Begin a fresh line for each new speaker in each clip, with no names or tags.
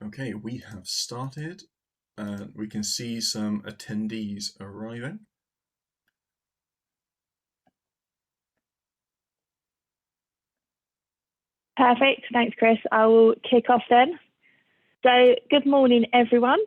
Okay, we have started and we can see some attendees arriving.
Perfect, thanks Chris. I will kick off then. So good morning everyone.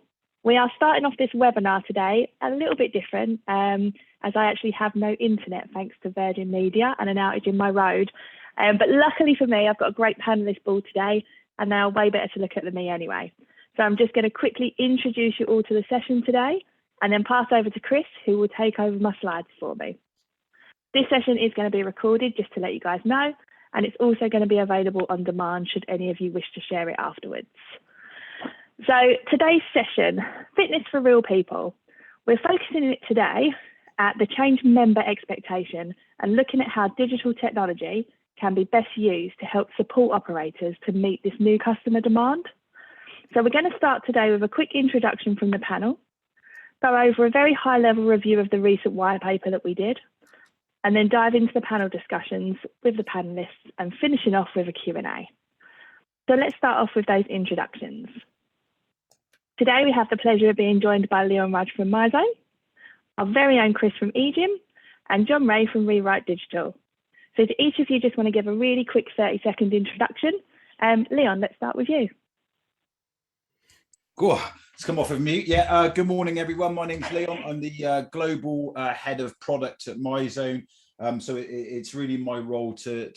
We are starting off this webinar today a little bit different as I actually have no internet thanks to Virgin Media and an outage in my road. But luckily for me, I've got a great panelist board today and they are way better to look at than me anyway. So I'm just going to quickly introduce you all to the session today and then pass over to Chris, who will take over my slides for me. This session is going to be recorded just to let you guys know, and it's also going to be available on demand should any of you wish to share it afterwards. So today's session, fitness for real people. We're focusing it today at the changed member expectation and looking at how digital technology can be best used to help support operators to meet this new customer demand. So we're going to start today with a quick introduction from the panel, go over a very high level review of the recent white paper that we did, and then dive into the panel discussions with the panelists and finishing off with a Q&A. So let's start off with those introductions. Today we have the pleasure of being joined by Leon Rudge from MyZone, our very own Chris from EGYM, and John Ray from Rewrite Digital. So to each of you just want to give a really quick 30-second introduction. Leon, let's start with you.
Cool. Let's come off of mute. Yeah, good morning, everyone. My name's Leon. I'm the global head of product at MyZone. So it's really my role to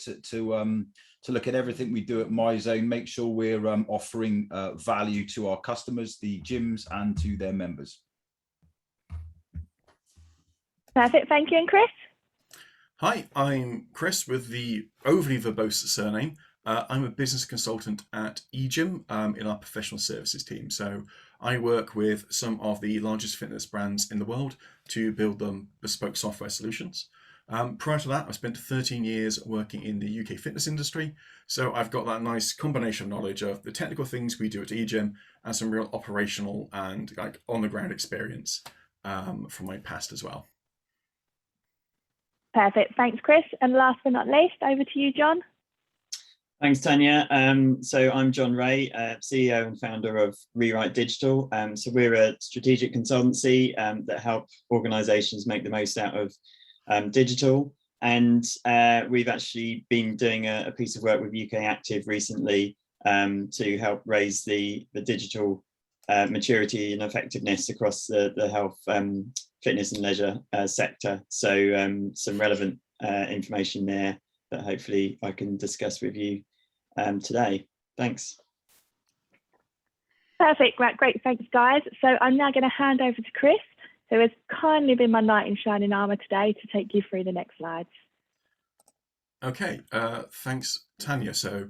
look at everything we do at MyZone, make sure we're offering value to our customers, the gyms, and to their members.
Perfect. Thank you. And Chris?
Hi, I'm Chris with the overly verbose surname. I'm a business consultant at EGYM in our professional services team. So I work with some of the largest fitness brands in the world to build them bespoke software solutions. Prior to that, I spent 13 years working in the UK fitness industry. So I've got that nice combination of knowledge of the technical things we do at EGYM and some real operational and like on the ground experience from my past as well.
Perfect. Thanks, Chris. And last but not least, over to you, John.
Thanks, Tanya. So I'm John Ray, CEO and founder of Rewrite Digital. So we're a strategic consultancy that help organizations make the most out of digital. And we've actually been doing a piece of work with UK Active recently to help raise the digital maturity and effectiveness across the health, fitness and leisure sector. So some relevant information there that hopefully I can discuss with you today. Thanks.
Perfect. Great. Thanks, guys. So I'm now going to hand over to Chris, who has kindly been my knight in shining armor today to take you through the next slides.
Okay, thanks, Tanya. So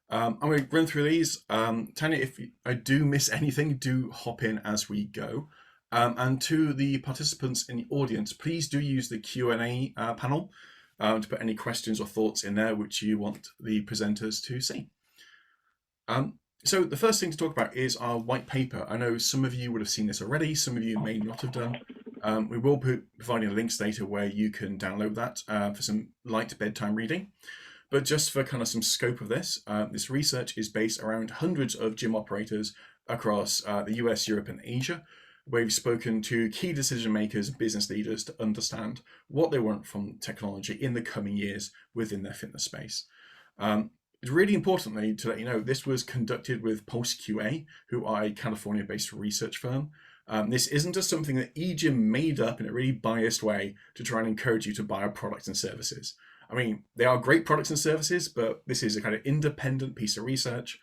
I'm going to run through these. Tanya, if I do miss anything, do hop in as we go. And to the participants in the audience, please do use the Q&A panel to put any questions or thoughts in there which you want the presenters to see. So the first thing to talk about is our white paper. I know some of you would have seen this already, some of you may not have done. We will be providing links later where you can download that for some light bedtime reading. But just for kind of some scope of this, this research is based around hundreds of gym operators across the US, Europe and Asia, where we've spoken to key decision makers, business leaders to understand what they want from technology in the coming years within their fitness space. It's really importantly to let you know, this was conducted with Pulse QA, who are a California-based research firm. This isn't just something that EGYM made up in a really biased way to try and encourage you to buy our products and services. I mean, they are great products and services, but this is a kind of independent piece of research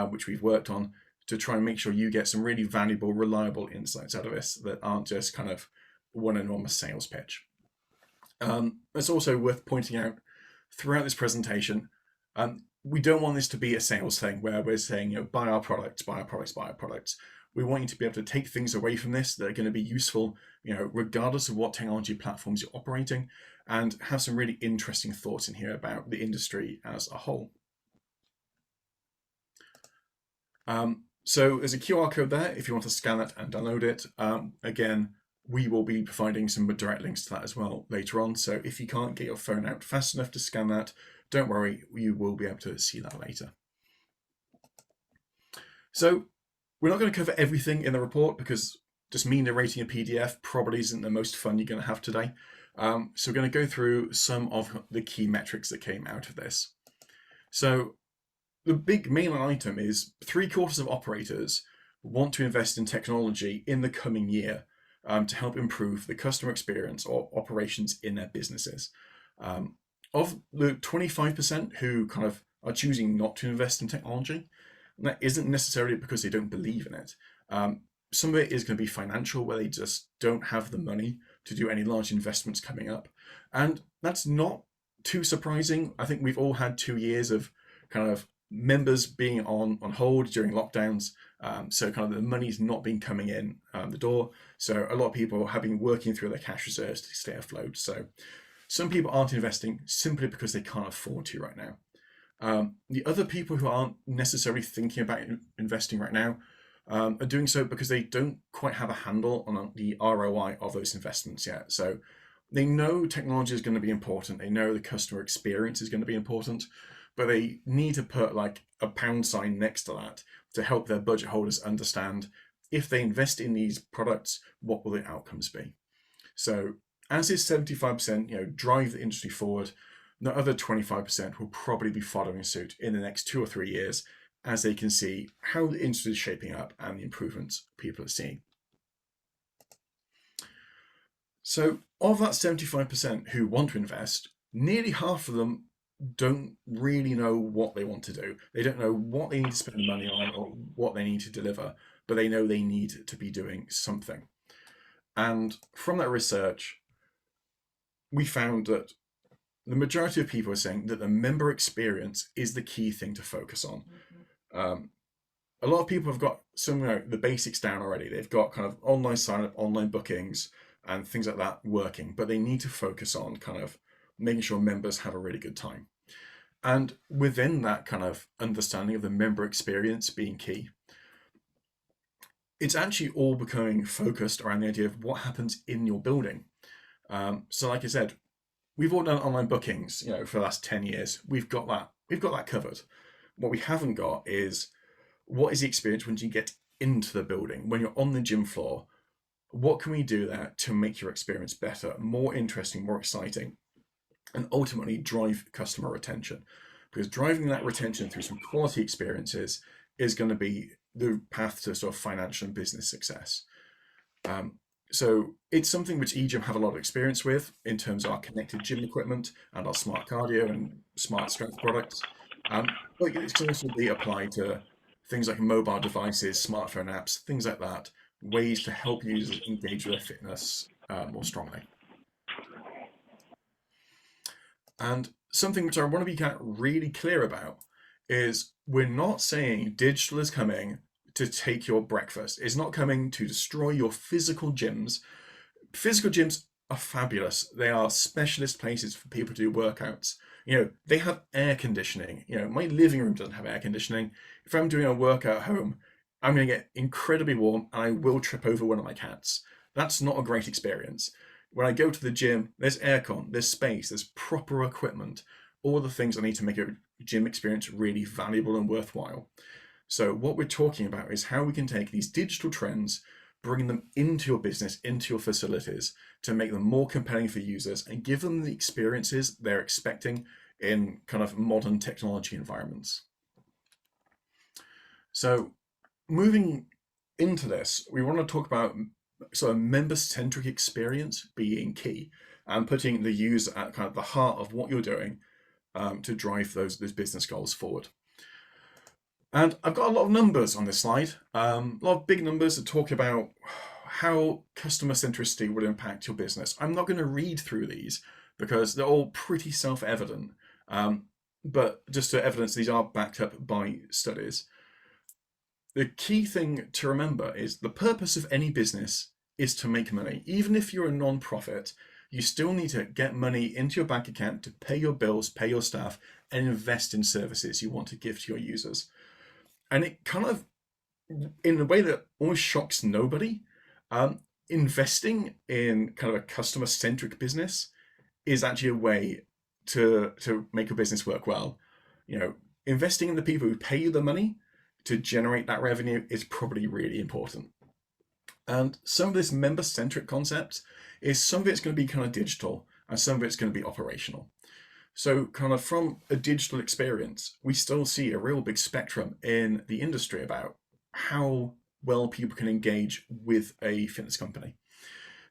which we've worked on to try and make sure you get some really valuable, reliable insights out of this that aren't just kind of one enormous sales pitch. It's also worth pointing out throughout this presentation, we don't want this to be a sales thing where we're saying, buy our products, buy our products, buy our products. We want you to be able to take things away from this that are going to be useful, regardless of what technology platforms you're operating, and have some really interesting thoughts in here about the industry as a whole. So there's a QR code there if you want to scan that and download it. Again, we will be providing some direct links to that as well later on. So if you can't get your phone out fast enough to scan that, don't worry, you will be able to see that later. So We're not going to cover everything in the report because just me narrating a PDF probably isn't the most fun you're going to have today. So we're going to go through some of the key metrics that came out of this. So the big mainline item is 3/4 of operators want to invest in technology in the coming year to help improve the customer experience or operations in their businesses. Of the 25% who kind of are choosing not to invest in technology, that isn't necessarily because they don't believe in it. Some of it is going to be financial, where they just don't have the money to do any large investments coming up. And that's not too surprising. I think we've all had 2 years of kind of members being on hold during lockdowns. So kind of the money's not been coming in the door. So a lot of people have been working through their cash reserves to stay afloat. So some people aren't investing simply because they can't afford to right now. The other people who aren't necessarily thinking about investing right now are doing so because they don't quite have a handle on the ROI of those investments yet. So they know technology is going to be important. They know the customer experience is going to be important, but they need to put like a pound sign next to that to help their budget holders understand if they invest in these products, what will the outcomes be? So as is 75%, drive the industry forward, the other 25% will probably be following suit in the next 2 or 3 years as they can see how the industry is shaping up and the improvements people are seeing. So of that 75% who want to invest, nearly half of them don't really know what they want to do. They don't know what they need to spend money on or what they need to deliver, but they know they need to be doing something. And from that research, we found that the majority of people are saying that the member experience is the key thing to focus on. A lot of people have got some, the basics down already. They've got kind of online sign-up, online bookings, and things like that working, but they need to focus on kind of making sure members have a really good time. And within that kind of understanding of the member experience being key, it's actually all becoming focused around the idea of what happens in your building. So like I said, we've all done online bookings, for the last 10 years. We've got that covered. What we haven't got is what is the experience when you get into the building, when you're on the gym floor. What can we do there to make your experience better, more interesting, more exciting, and ultimately drive customer retention? Because driving that retention through some quality experiences is going to be the path to sort of financial and business success. So it's something which EGYM have a lot of experience with in terms of our connected gym equipment and our smart cardio and smart strength products. But it can also be applied to things like mobile devices, smartphone apps, things like that, ways to help users engage with their fitness more strongly. And something which I want to be kind of really clear about is we're not saying digital is coming to take your breakfast. It's not coming to destroy your physical gyms. Physical gyms are fabulous. They are specialist places for people to do workouts. They have air conditioning. My living room doesn't have air conditioning. If I'm doing a workout at home, I'm going to get incredibly warm and I will trip over one of my cats. That's not a great experience. When I go to the gym, there's aircon, there's space, there's proper equipment, all the things I need to make a gym experience really valuable and worthwhile. So what we're talking about is how we can take these digital trends, bring them into your business, into your facilities, to make them more compelling for users and give them the experiences they're expecting in kind of modern technology environments. So moving into this, we want to talk about sort of member-centric experience being key and putting the user at kind of the heart of what you're doing to drive those business goals forward. And I've got a lot of numbers on this slide, a lot of big numbers that talk about how customer centricity will impact your business. I'm not going to read through these because they're all pretty self-evident, but just to evidence these are backed up by studies. The key thing to remember is the purpose of any business is to make money. Even if you're a non-profit, you still need to get money into your bank account to pay your bills, pay your staff, and invest in services you want to give to your users. And it kind of, in a way that almost shocks nobody, investing in kind of a customer-centric business is actually a way to make a business work well. Investing in the people who pay you the money to generate that revenue is probably really important. And some of this member-centric concept is some of it's going to be kind of digital and some of it's going to be operational. So kind of from a digital experience, we still see a real big spectrum in the industry about how well people can engage with a fitness company.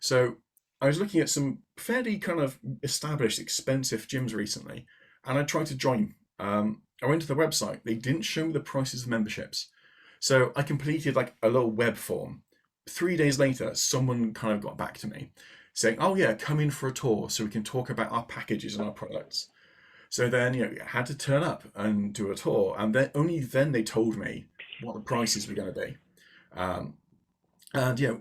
So I was looking at some fairly kind of established, expensive gyms recently, and I tried to join. I went to the website. They didn't show me the prices of memberships. So I completed like a little web form. 3 days later, someone kind of got back to me saying, oh yeah, come in for a tour so we can talk about our packages and our products. So then, I had to turn up and do a tour, and then only then they told me what the prices were going to be. And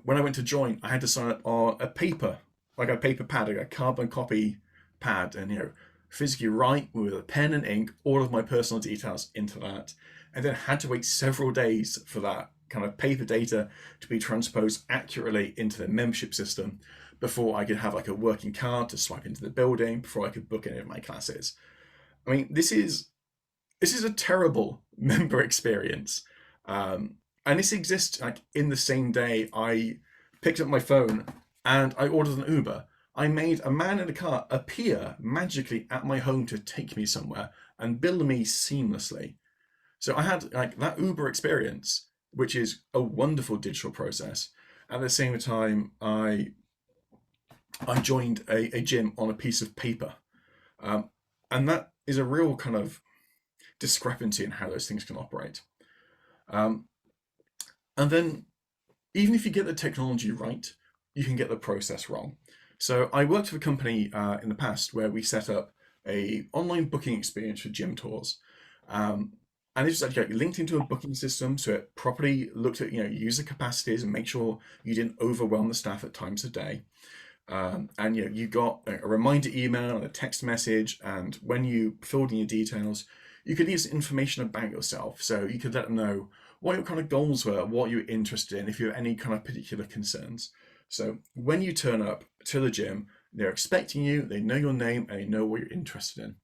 when I went to join, I had to sign up on a paper, like a paper pad, like a carbon copy pad, and physically write with a pen and ink all of my personal details into that, and then had to wait several days for that kind of paper data to be transposed accurately into the membership system before I could have like a working card to swipe into the building, before I could book any of my classes. I mean, this is a terrible member experience. And this exists like in the same day I picked up my phone and I ordered an Uber. I made a man in a car appear magically at my home to take me somewhere and bill me seamlessly. So I had like that Uber experience, which is a wonderful digital process. At the same time, I joined a gym on a piece of paper. And that is a real kind of discrepancy in how those things can operate. And then even if you get the technology right, you can get the process wrong. So I worked for a company in the past where we set up a online booking experience for gym tours. And this was actually linked into a booking system, so it properly looked at user capacities and make sure you didn't overwhelm the staff at times of day. And you got a reminder email and a text message, and when you filled in your details, you could leave information about yourself. So you could let them know what your kind of goals were, what you were interested in, if you have any kind of particular concerns. So when you turn up to the gym, they're expecting you, they know your name, and they know what you're interested in.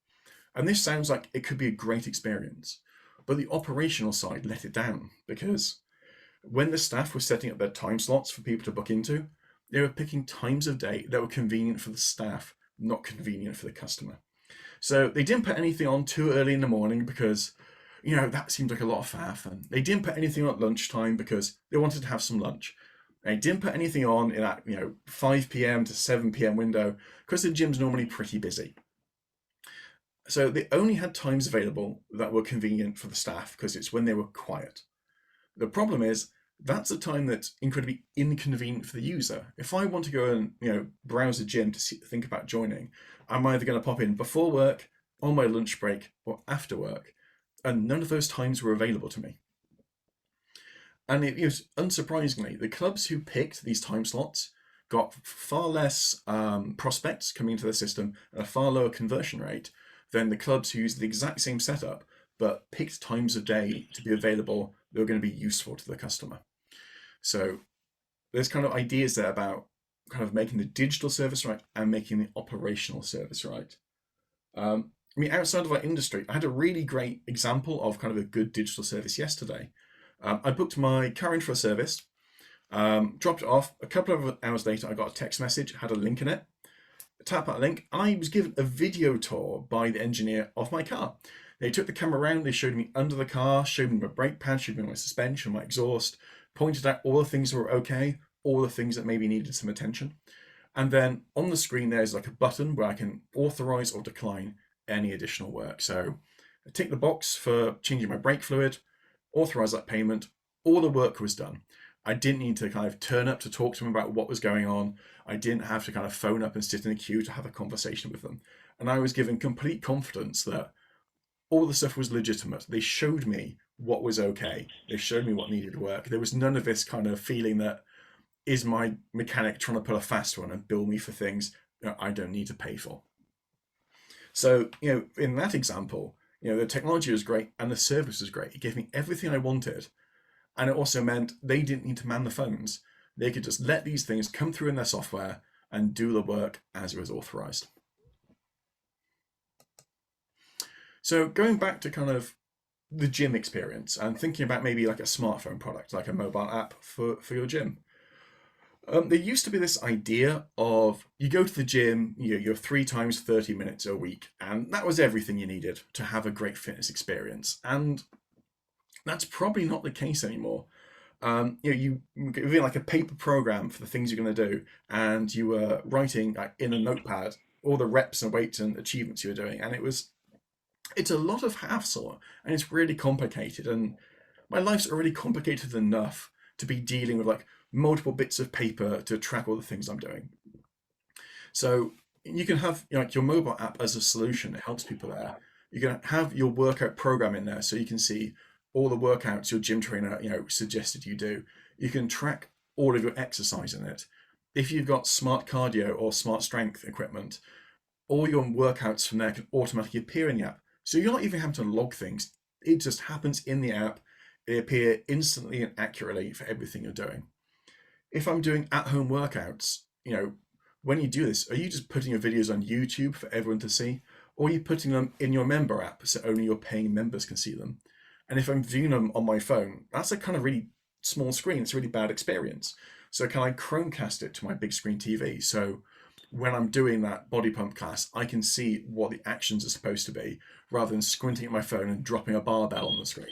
And this sounds like it could be a great experience, but the operational side let it down, because when the staff were setting up their time slots for people to book into, they were picking times of day that were convenient for the staff, not convenient for the customer. So they didn't put anything on too early in the morning because, that seemed like a lot of faff. And they didn't put anything on at lunchtime because they wanted to have some lunch. And they didn't put anything on in that, 5 p.m. to 7 p.m. window because the gym's normally pretty busy. So they only had times available that were convenient for the staff because it's when they were quiet. The problem is, that's a time that's incredibly inconvenient for the user. If I want to go and browse a gym to think about joining, I'm either going to pop in before work, on my lunch break, or after work, and none of those times were available to me. And unsurprisingly, the clubs who picked these time slots got far less prospects coming into the system and a far lower conversion rate than the clubs who used the exact same setup but picked times of day to be available that were going to be useful to the customer. So there's kind of ideas there about kind of making the digital service right and making the operational service right. Outside of our industry, I had a really great example of kind of a good digital service yesterday. I booked my car in for a service, dropped it off. A couple of hours later, I got a text message, had a link in it. I tapped that link, and I was given a video tour by the engineer of my car. They took the camera around, they showed me under the car, showed me my brake pad, showed me my suspension, my exhaust, pointed out all the things that were okay, all the things that maybe needed some attention. And then on the screen, there's like a button where I can authorize or decline any additional work. So I tick the box for changing my brake fluid, authorize that payment, all the work was done. I didn't need to kind of turn up to talk to them about what was going on. I didn't have to kind of phone up and sit in a queue to have a conversation with them. And I was given complete confidence that all the stuff was legitimate. They showed me what was okay. They showed me what needed work. There was none of this kind of feeling that is my mechanic trying to pull a fast one and bill me for things I don't need to pay for. So, in that example, the technology was great and the service was great. It gave me everything I wanted. And it also meant they didn't need to man the phones. They could just let these things come through in their software and do the work as it was authorized. So going back to kind of the gym experience and thinking about maybe like a smartphone product, like a mobile app for your gym. There used to be this idea of you go to the gym, you're 3 times 30 minutes a week, and that was everything you needed to have a great fitness experience. And that's probably not the case anymore. You give like a paper program for the things you're going to do, and you were writing in a notepad all the reps and weights and achievements you were doing, and it's a lot of hassle and it's really complicated. And my life's already complicated enough to be dealing with like multiple bits of paper to track all the things I'm doing. So you can have like your mobile app as a solution. It helps people there. You can have your workout program in there so you can see all the workouts your gym trainer suggested you do. You can track all of your exercise in it. If you've got smart cardio or smart strength equipment, all your workouts from there can automatically appear in the app. So you're not even having to log things. It just happens in the app. They appear instantly and accurately for everything you're doing. If I'm doing at-home workouts, when you do this, are you just putting your videos on YouTube for everyone to see? Or are you putting them in your member app so only your paying members can see them? And if I'm viewing them on my phone, that's a kind of really small screen. It's a really bad experience. So can I Chromecast it to my big screen TV? So when I'm doing that body pump class, I can see what the actions are supposed to be rather than squinting at my phone and dropping a barbell on the screen.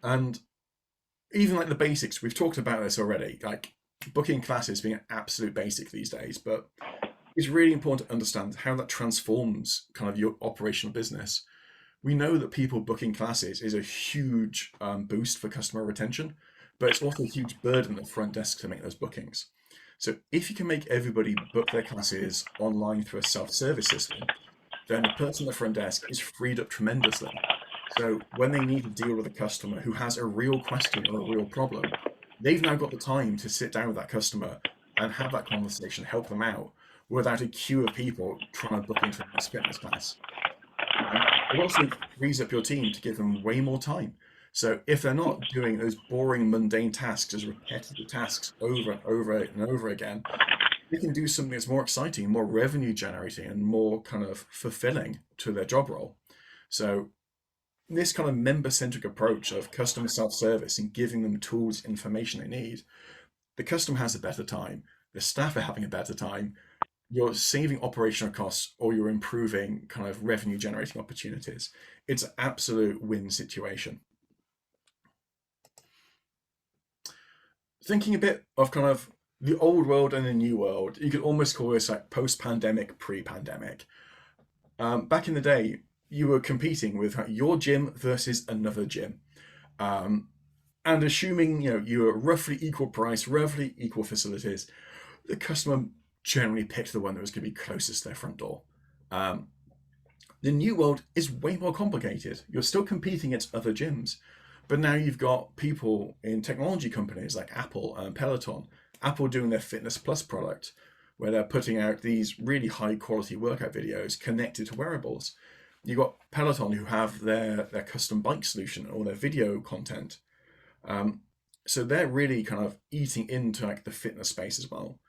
And even like the basics, we've talked about this already, like booking classes being an absolute basic these days, but it's really important to understand how that transforms kind of your operational business. We know that people booking classes is a huge boost for customer retention, but it's also a huge burden at the front desk to make those bookings. So if you can make everybody book their classes online through a self-service system, then the person at the front desk is freed up tremendously. So when they need to deal with a customer who has a real question or a real problem, they've now got the time to sit down with that customer and have that conversation, help them out without a queue of people trying to book into the next fitness class. It also frees up your team to give them way more time. So if they're not doing those boring, mundane tasks, as repetitive tasks over and over and over again, they can do something that's more exciting, more revenue generating, and more kind of fulfilling to their job role. So this kind of member-centric approach of customer self-service and giving them tools, information they need, the customer has a better time, the staff are having a better time, you're saving operational costs, or you're improving kind of revenue generating opportunities. It's an absolute win situation. Thinking a bit of kind of the old world and the new world, you could almost call this like post-pandemic, pre-pandemic. Back in the day, you were competing with your gym versus another gym. And assuming you were roughly equal price, roughly equal facilities, the customer generally picked the one that was going to be closest to their front door. The new world is way more complicated. You're still competing against other gyms, but now you've got people in technology companies like Apple and Peloton. Apple doing their Fitness Plus product, where they're putting out these really high quality workout videos connected to wearables. You've got Peloton who have their custom bike solution or their video content. So they're really kind of eating into like the fitness space as well.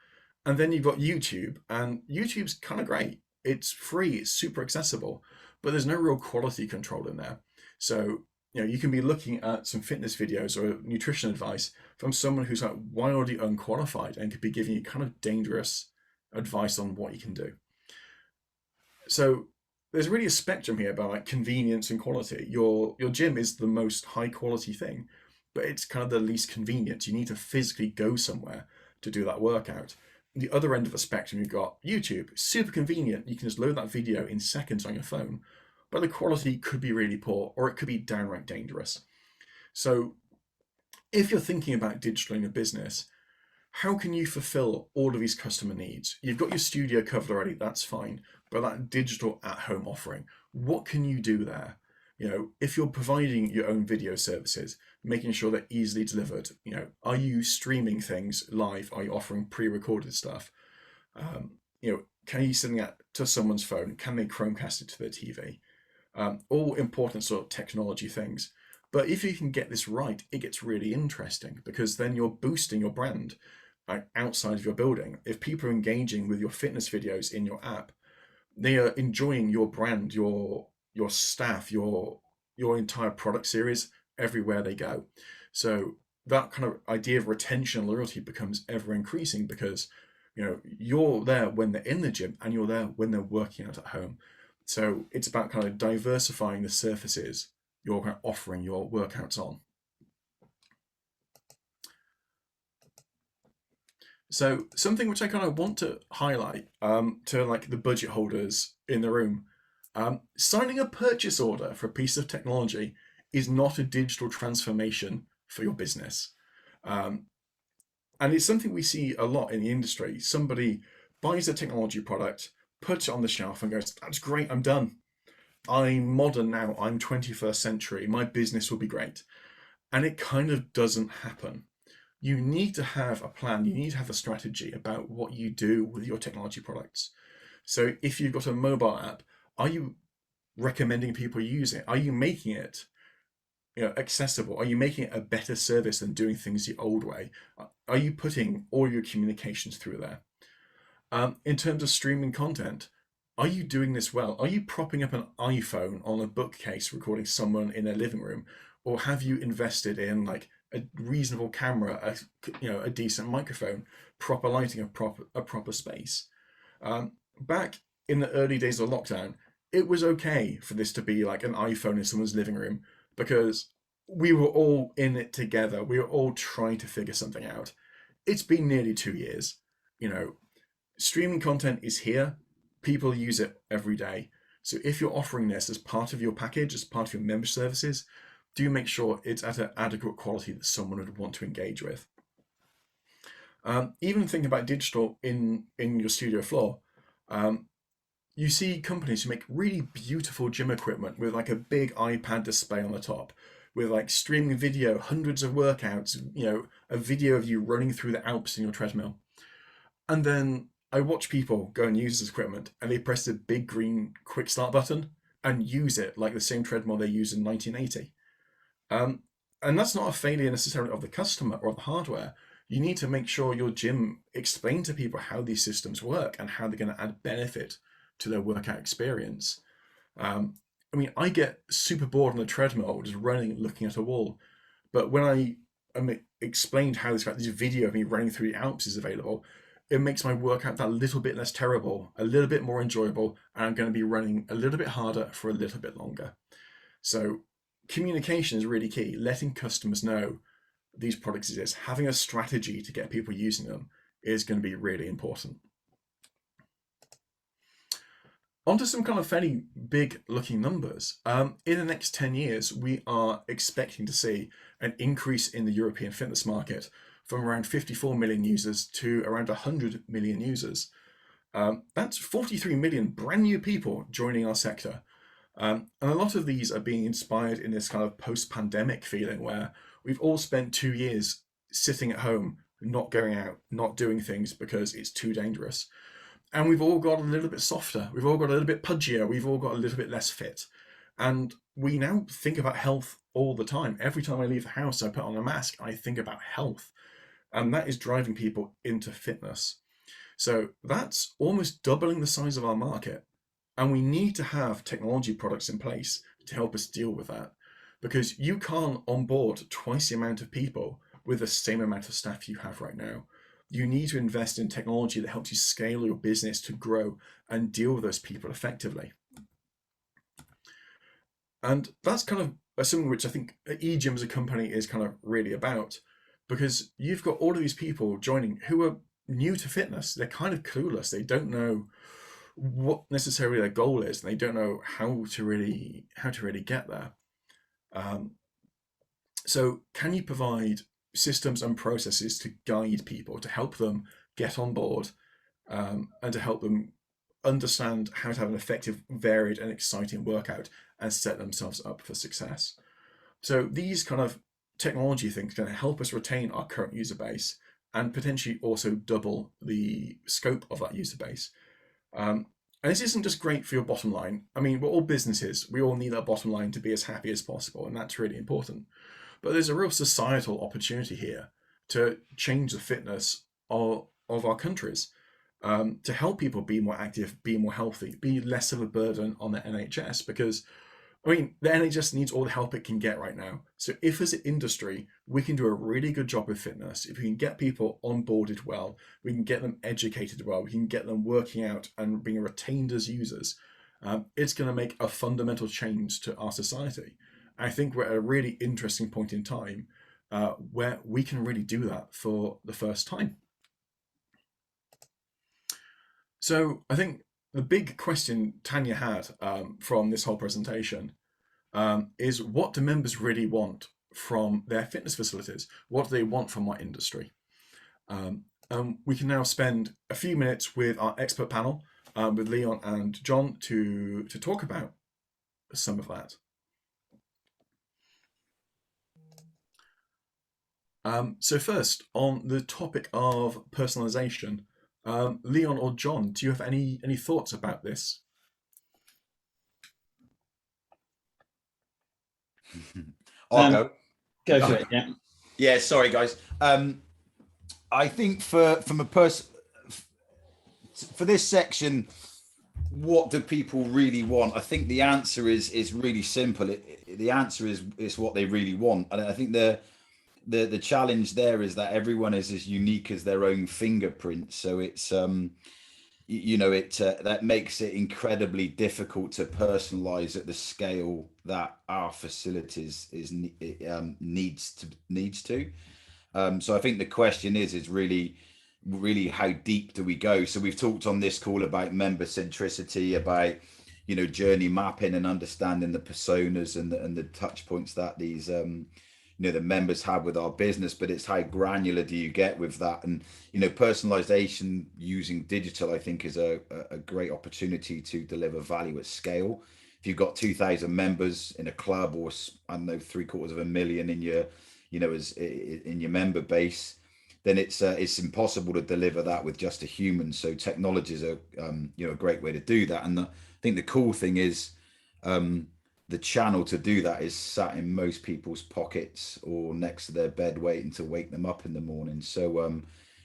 And then you've got YouTube, and YouTube's kind of great. It's free, it's super accessible, but there's no real quality control in there. So, you can be looking at some fitness videos or nutrition advice from someone who's like wildly unqualified and could be giving you kind of dangerous advice on what you can do. So there's really a spectrum here about like convenience and quality. Your gym is the most high quality thing, but it's kind of the least convenient. You need to physically go somewhere to do that workout. The other end of the spectrum, you've got YouTube, super convenient. You can just load that video in seconds on your phone, but the quality could be really poor, or it could be downright dangerous. So if you're thinking about digital in your business, how can you fulfill all of these customer needs? You've got your studio covered already, that's fine, but that digital at-home offering, what can you do there? If you're providing your own video services, making sure they're easily delivered, are you streaming things live? Are you offering pre-recorded stuff? Can you send that to someone's phone? Can they Chromecast it to their TV? All important sort of technology things. But if you can get this right, it gets really interesting, because then you're boosting your brand outside of your building. If people are engaging with your fitness videos in your app, they are enjoying your brand, your staff, your your entire product series everywhere they go. So that kind of idea of retention and loyalty becomes ever increasing because you're there when they're in the gym and you're there when they're working out at home. So it's about kind of diversifying the surfaces you're kind of offering your workouts on. So something which I kind of want to highlight to like the budget holders in the room, signing a purchase order for a piece of technology is not a digital transformation for your business. And it's something we see a lot in the industry. Somebody buys a technology product, puts it on the shelf and goes, that's great, I'm done. I'm modern now, I'm 21st century, my business will be great. And it kind of doesn't happen. You need to have a plan, you need to have a strategy about what you do with your technology products. So if you've got a mobile app, are you recommending people use it? Are you making it accessible? Are you making it a better service than doing things the old way? Are you putting all your communications through there? In terms of streaming content, are you doing this well? Are you propping up an iPhone on a bookcase recording someone in their living room? Or have you invested in like a reasonable camera, a decent microphone, proper lighting, a proper space? Back in the early days of lockdown, it was okay for this to be like an iPhone in someone's living room because we were all in it together. We were all trying to figure something out. It's been nearly 2 years. Streaming content is here. People use it every day. So if you're offering this as part of your package, as part of your member services, do make sure it's at an adequate quality that someone would want to engage with. Even thinking about digital in your studio floor, you see companies who make really beautiful gym equipment with like a big iPad display on the top, with like streaming video, hundreds of workouts, a video of you running through the Alps in your treadmill. And then I watch people go and use this equipment and they press the big green quick start button and use it like the same treadmill they used in 1980. And that's not a failure necessarily of the customer or the hardware. You need to make sure your gym explain to people how these systems work and how they're going to add benefit to their workout experience. I get super bored on the treadmill just running, looking at a wall. But when I explained how this video of me running through the Alps is available, it makes my workout that little bit less terrible, a little bit more enjoyable, and I'm going to be running a little bit harder for a little bit longer. So communication is really key. Letting customers know these products exist, having a strategy to get people using them is going to be really important. Onto some kind of fairly big looking numbers. In the next 10 years, we are expecting to see an increase in the European fitness market from around 54 million users to around 100 million users. That's 43 million brand new people joining our sector. And a lot of these are being inspired in this kind of post-pandemic feeling where we've all spent 2 years sitting at home, not going out, not doing things because it's too dangerous. And we've all got a little bit softer. We've all got a little bit pudgier. We've all got a little bit less fit. And we now think about health all the time. Every time I leave the house, I put on a mask, I think about health. And that is driving people into fitness. So that's almost doubling the size of our market. And we need to have technology products in place to help us deal with that. Because you can't onboard twice the amount of people with the same amount of staff you have right now. You need to invest in technology that helps you scale your business to grow and deal with those people effectively. And that's kind of something which I think EGYM as a company is kind of really about, because you've got all of these people joining who are new to fitness. They're kind of clueless. They don't know what necessarily their goal is, and they don't know how to really get there. So can you provide systems and processes to guide people, to help them get on board, and to help them understand how to have an effective, varied and exciting workout and set themselves up for success? So these kind of technology things are going to help us retain our current user base and potentially also double the scope of that user base. And this isn't just great for your bottom line. I mean, we're all businesses. We all need our bottom line to be as happy as possible, and that's really important. But there's a real societal opportunity here to change the fitness of our countries, to help people be more active, be more healthy, be less of a burden on the NHS, because I mean, the NHS needs all the help it can get right now. So if as an industry, we can do a really good job with fitness, if we can get people onboarded well, we can get them educated well, we can get them working out and being retained as users, it's going to make a fundamental change to our society. I think we're at a really interesting point in time where we can really do that for the first time. So I think the big question Tanya had from this whole presentation is, what do members really want from their fitness facilities? What do they want from our industry? We can now spend a few minutes with our expert panel, with Leon and John, to talk about some of that. So first, on the topic of personalization, Leon or John, do you have any thoughts about this?
I'll go.
Go for it. Yeah.
Yeah. Sorry, guys. I think for this section, what do people really want? I think the answer is really simple. The answer is what they really want, and I think the challenge there is that everyone is as unique as their own fingerprint. So it's that makes it incredibly difficult to personalize at the scale that our facilities needs to. So I think the question is really how deep do we go? So we've talked on this call about member centricity, about journey mapping and understanding the personas and the touch points that these the members have with our business, but it's how granular do you get with that? And personalization using digital, I think, is a great opportunity to deliver value at scale. If you've got 2,000 members in a club, or I don't know, 750,000 in your in your member base, then it's impossible to deliver that with just a human. So technology is a great way to do that. And I think the cool thing is the channel to do that is sat in most people's pockets or next to their bed waiting to wake them up in the morning. So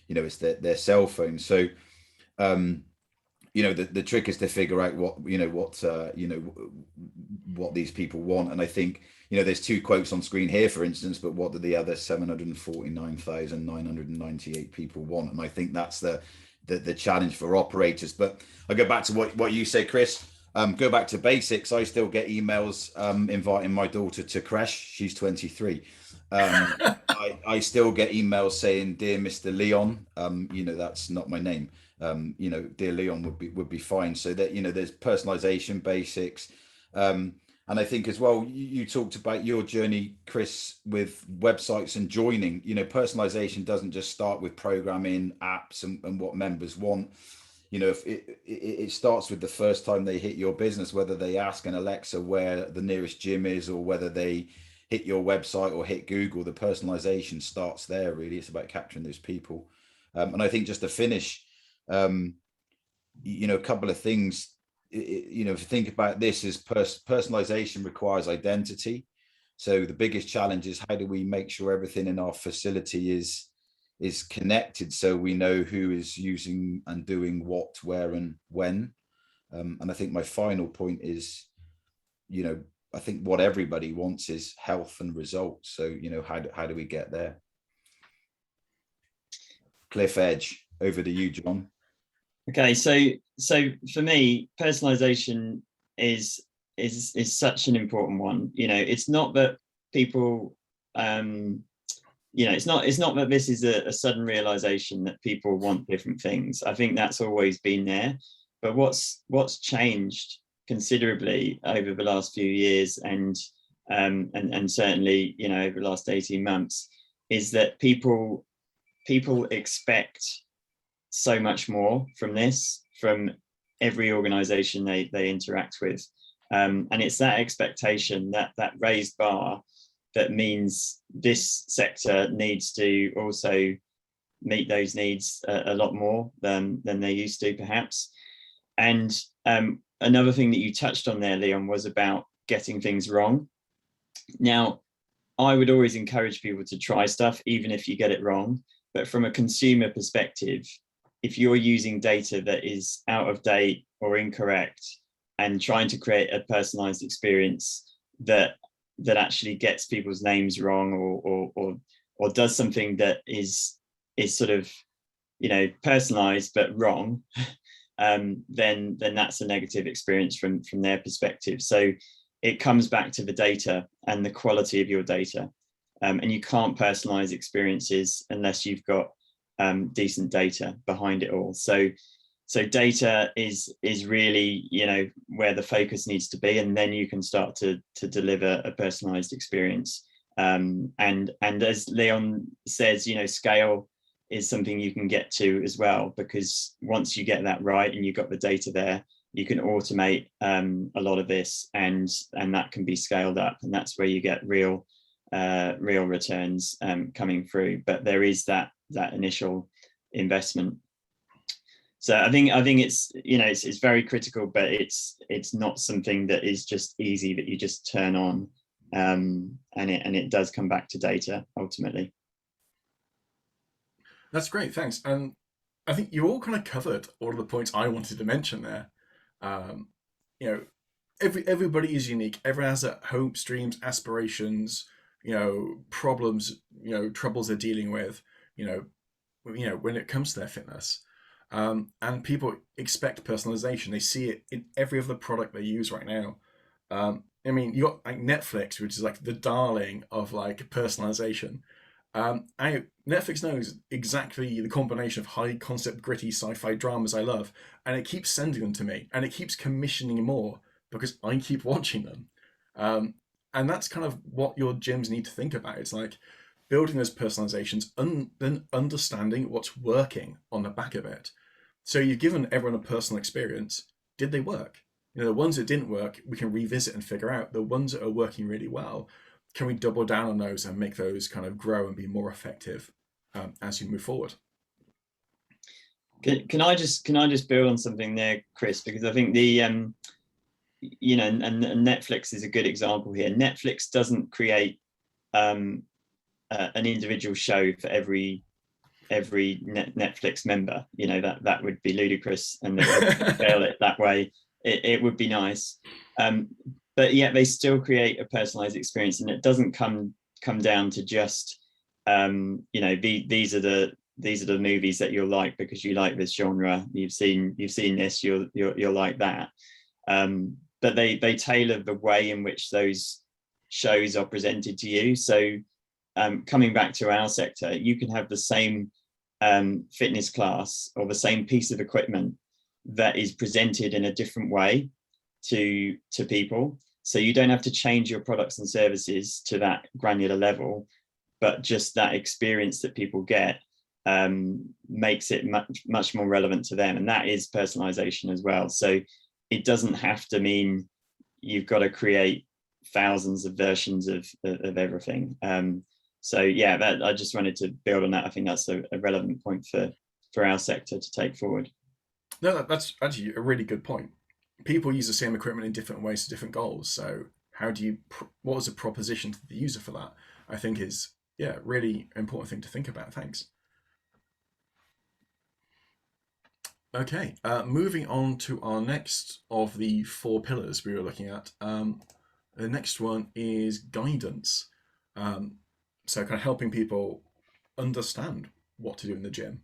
it's their cell phone. So the trick is to figure out what these people want. And I think there's two quotes on screen here, for instance, but what do the other 749,998 people want? And I think that's the challenge for operators. But I go back to what you said, Chris. Go back to basics. I still get emails inviting my daughter to crash. She's 23. I still get emails saying, "Dear Mr. Leon," that's not my name. "Dear Leon" would be fine. So that there's personalization basics, and I think as well, you talked about your journey, Chris, with websites and joining. Personalization doesn't just start with programming apps and what members want. If it starts with the first time they hit your business, whether they ask an Alexa where the nearest gym is, or whether they hit your website or hit Google, the personalization starts there. Really, it's about capturing those people. And I think just to finish, a couple of things. If you think about this, is personalization requires identity. So the biggest challenge is, how do we make sure everything in our facility is connected, so we know who is using and doing what, where, and when. And I think my final point is, I think what everybody wants is health and results. So how do we get there? Cliff edge. Over to you, John.
Okay, so for me, personalization is such an important one. It's not that people it's not that this is a sudden realization that people want different things. I think that's always been there, but what's changed considerably over the last few years, and certainly over the last 18 months, is that people expect so much more from every organization they interact with, and it's that expectation, that raised bar, that means this sector needs to also meet those needs a lot more than they used to, perhaps. And another thing that you touched on there, Leon, was about getting things wrong. Now, I would always encourage people to try stuff, even if you get it wrong. But from a consumer perspective, if you're using data that is out of date or incorrect, trying to create a personalized experience that actually gets people's names wrong, or does something that is sort of, you know, personalized but wrong, then that's a negative experience from their perspective. So it comes back to the data and the quality of your data, and you can't personalize experiences unless you've got decent data behind it all. So data is really, you know, where the focus needs to be, and then you can start to deliver a personalized experience. And as Leon says, you know, scale is something you can get to as well, because once you get that right and you've got the data there, you can automate a lot of this, and that can be scaled up, and that's where you get real returns coming through. But there is that initial investment. So I think it's, you know, it's very critical, but it's not something that is just easy that you just turn on, and it does come back to data ultimately.
That's great, thanks. And I think you all kind of covered all of the points I wanted to mention there. You know, everybody is unique. Everyone has their hopes, dreams, aspirations, you know, problems, you know, troubles they're dealing with, you know, when it comes to their fitness. And people expect personalization. They see it in every other product they use right now. I mean, you got like Netflix, which is like the darling of like personalization. Netflix knows exactly the combination of high concept, gritty sci-fi dramas I love, and it keeps sending them to me, and it keeps commissioning more because I keep watching them. And that's kind of what your gyms need to think about. It's like building those personalizations, then understanding what's working on the back of it. So you've given everyone a personal experience. Did they work? You know, the ones that didn't work, we can revisit and figure out. The ones that are working really well, can we double down on those and make those kind of grow and be more effective as you move forward?
Can I just build on something there, Chris? Because I think the you know, and Netflix is a good example here. Netflix doesn't create an individual show for every Netflix member. You know, that would be ludicrous, and they would scale it that way. It would be nice, but yet they still create a personalized experience, and it doesn't come down to just you know, these are the movies that you'll like because you like this genre. You've seen this, you'll like that. But they tailor the way in which those shows are presented to you. So coming back to our sector, you can have the same fitness class or the same piece of equipment that is presented in a different way to people. So you don't have to change your products and services to that granular level, but just that experience that people get makes it much more relevant to them. And that is personalization as well. So it doesn't have to mean you've got to create thousands of versions of everything. So yeah, I just wanted to build on that. I think that's a relevant point for our sector to take forward.
No, that's actually a really good point. People use the same equipment in different ways to different goals. So how do you, what is the proposition to the user for that? I think is, yeah, really important thing to think about. Thanks. Okay, moving on to our next of the 4 pillars we were looking at. The next one is guidance. So kind of helping people understand what to do in the gym.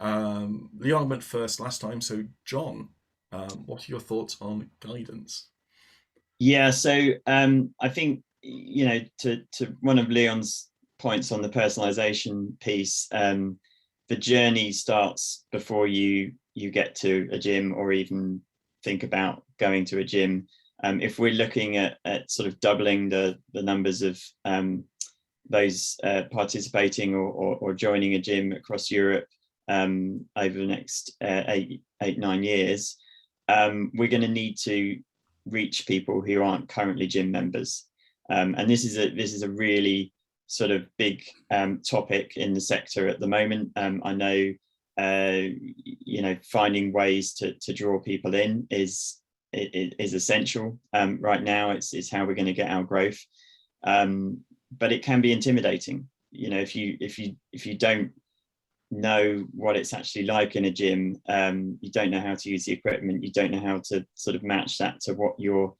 Leon went first last time, so John, what are your thoughts on guidance?
Yeah, so I think, you know, to one of Leon's points on the personalization piece, the journey starts before you get to a gym or even think about going to a gym. If we're looking at sort of doubling the numbers of those participating or joining a gym across Europe over the next 8-9 years, we're going to need to reach people who aren't currently gym members, and this is a really sort of big topic in the sector at the moment. I know you know, finding ways to draw people in is essential right now. It's how we're going to get our growth, but it can be intimidating. You know, if you don't know what it's actually like in a gym. You don't know how to use the equipment. You don't know how to sort of match that to what your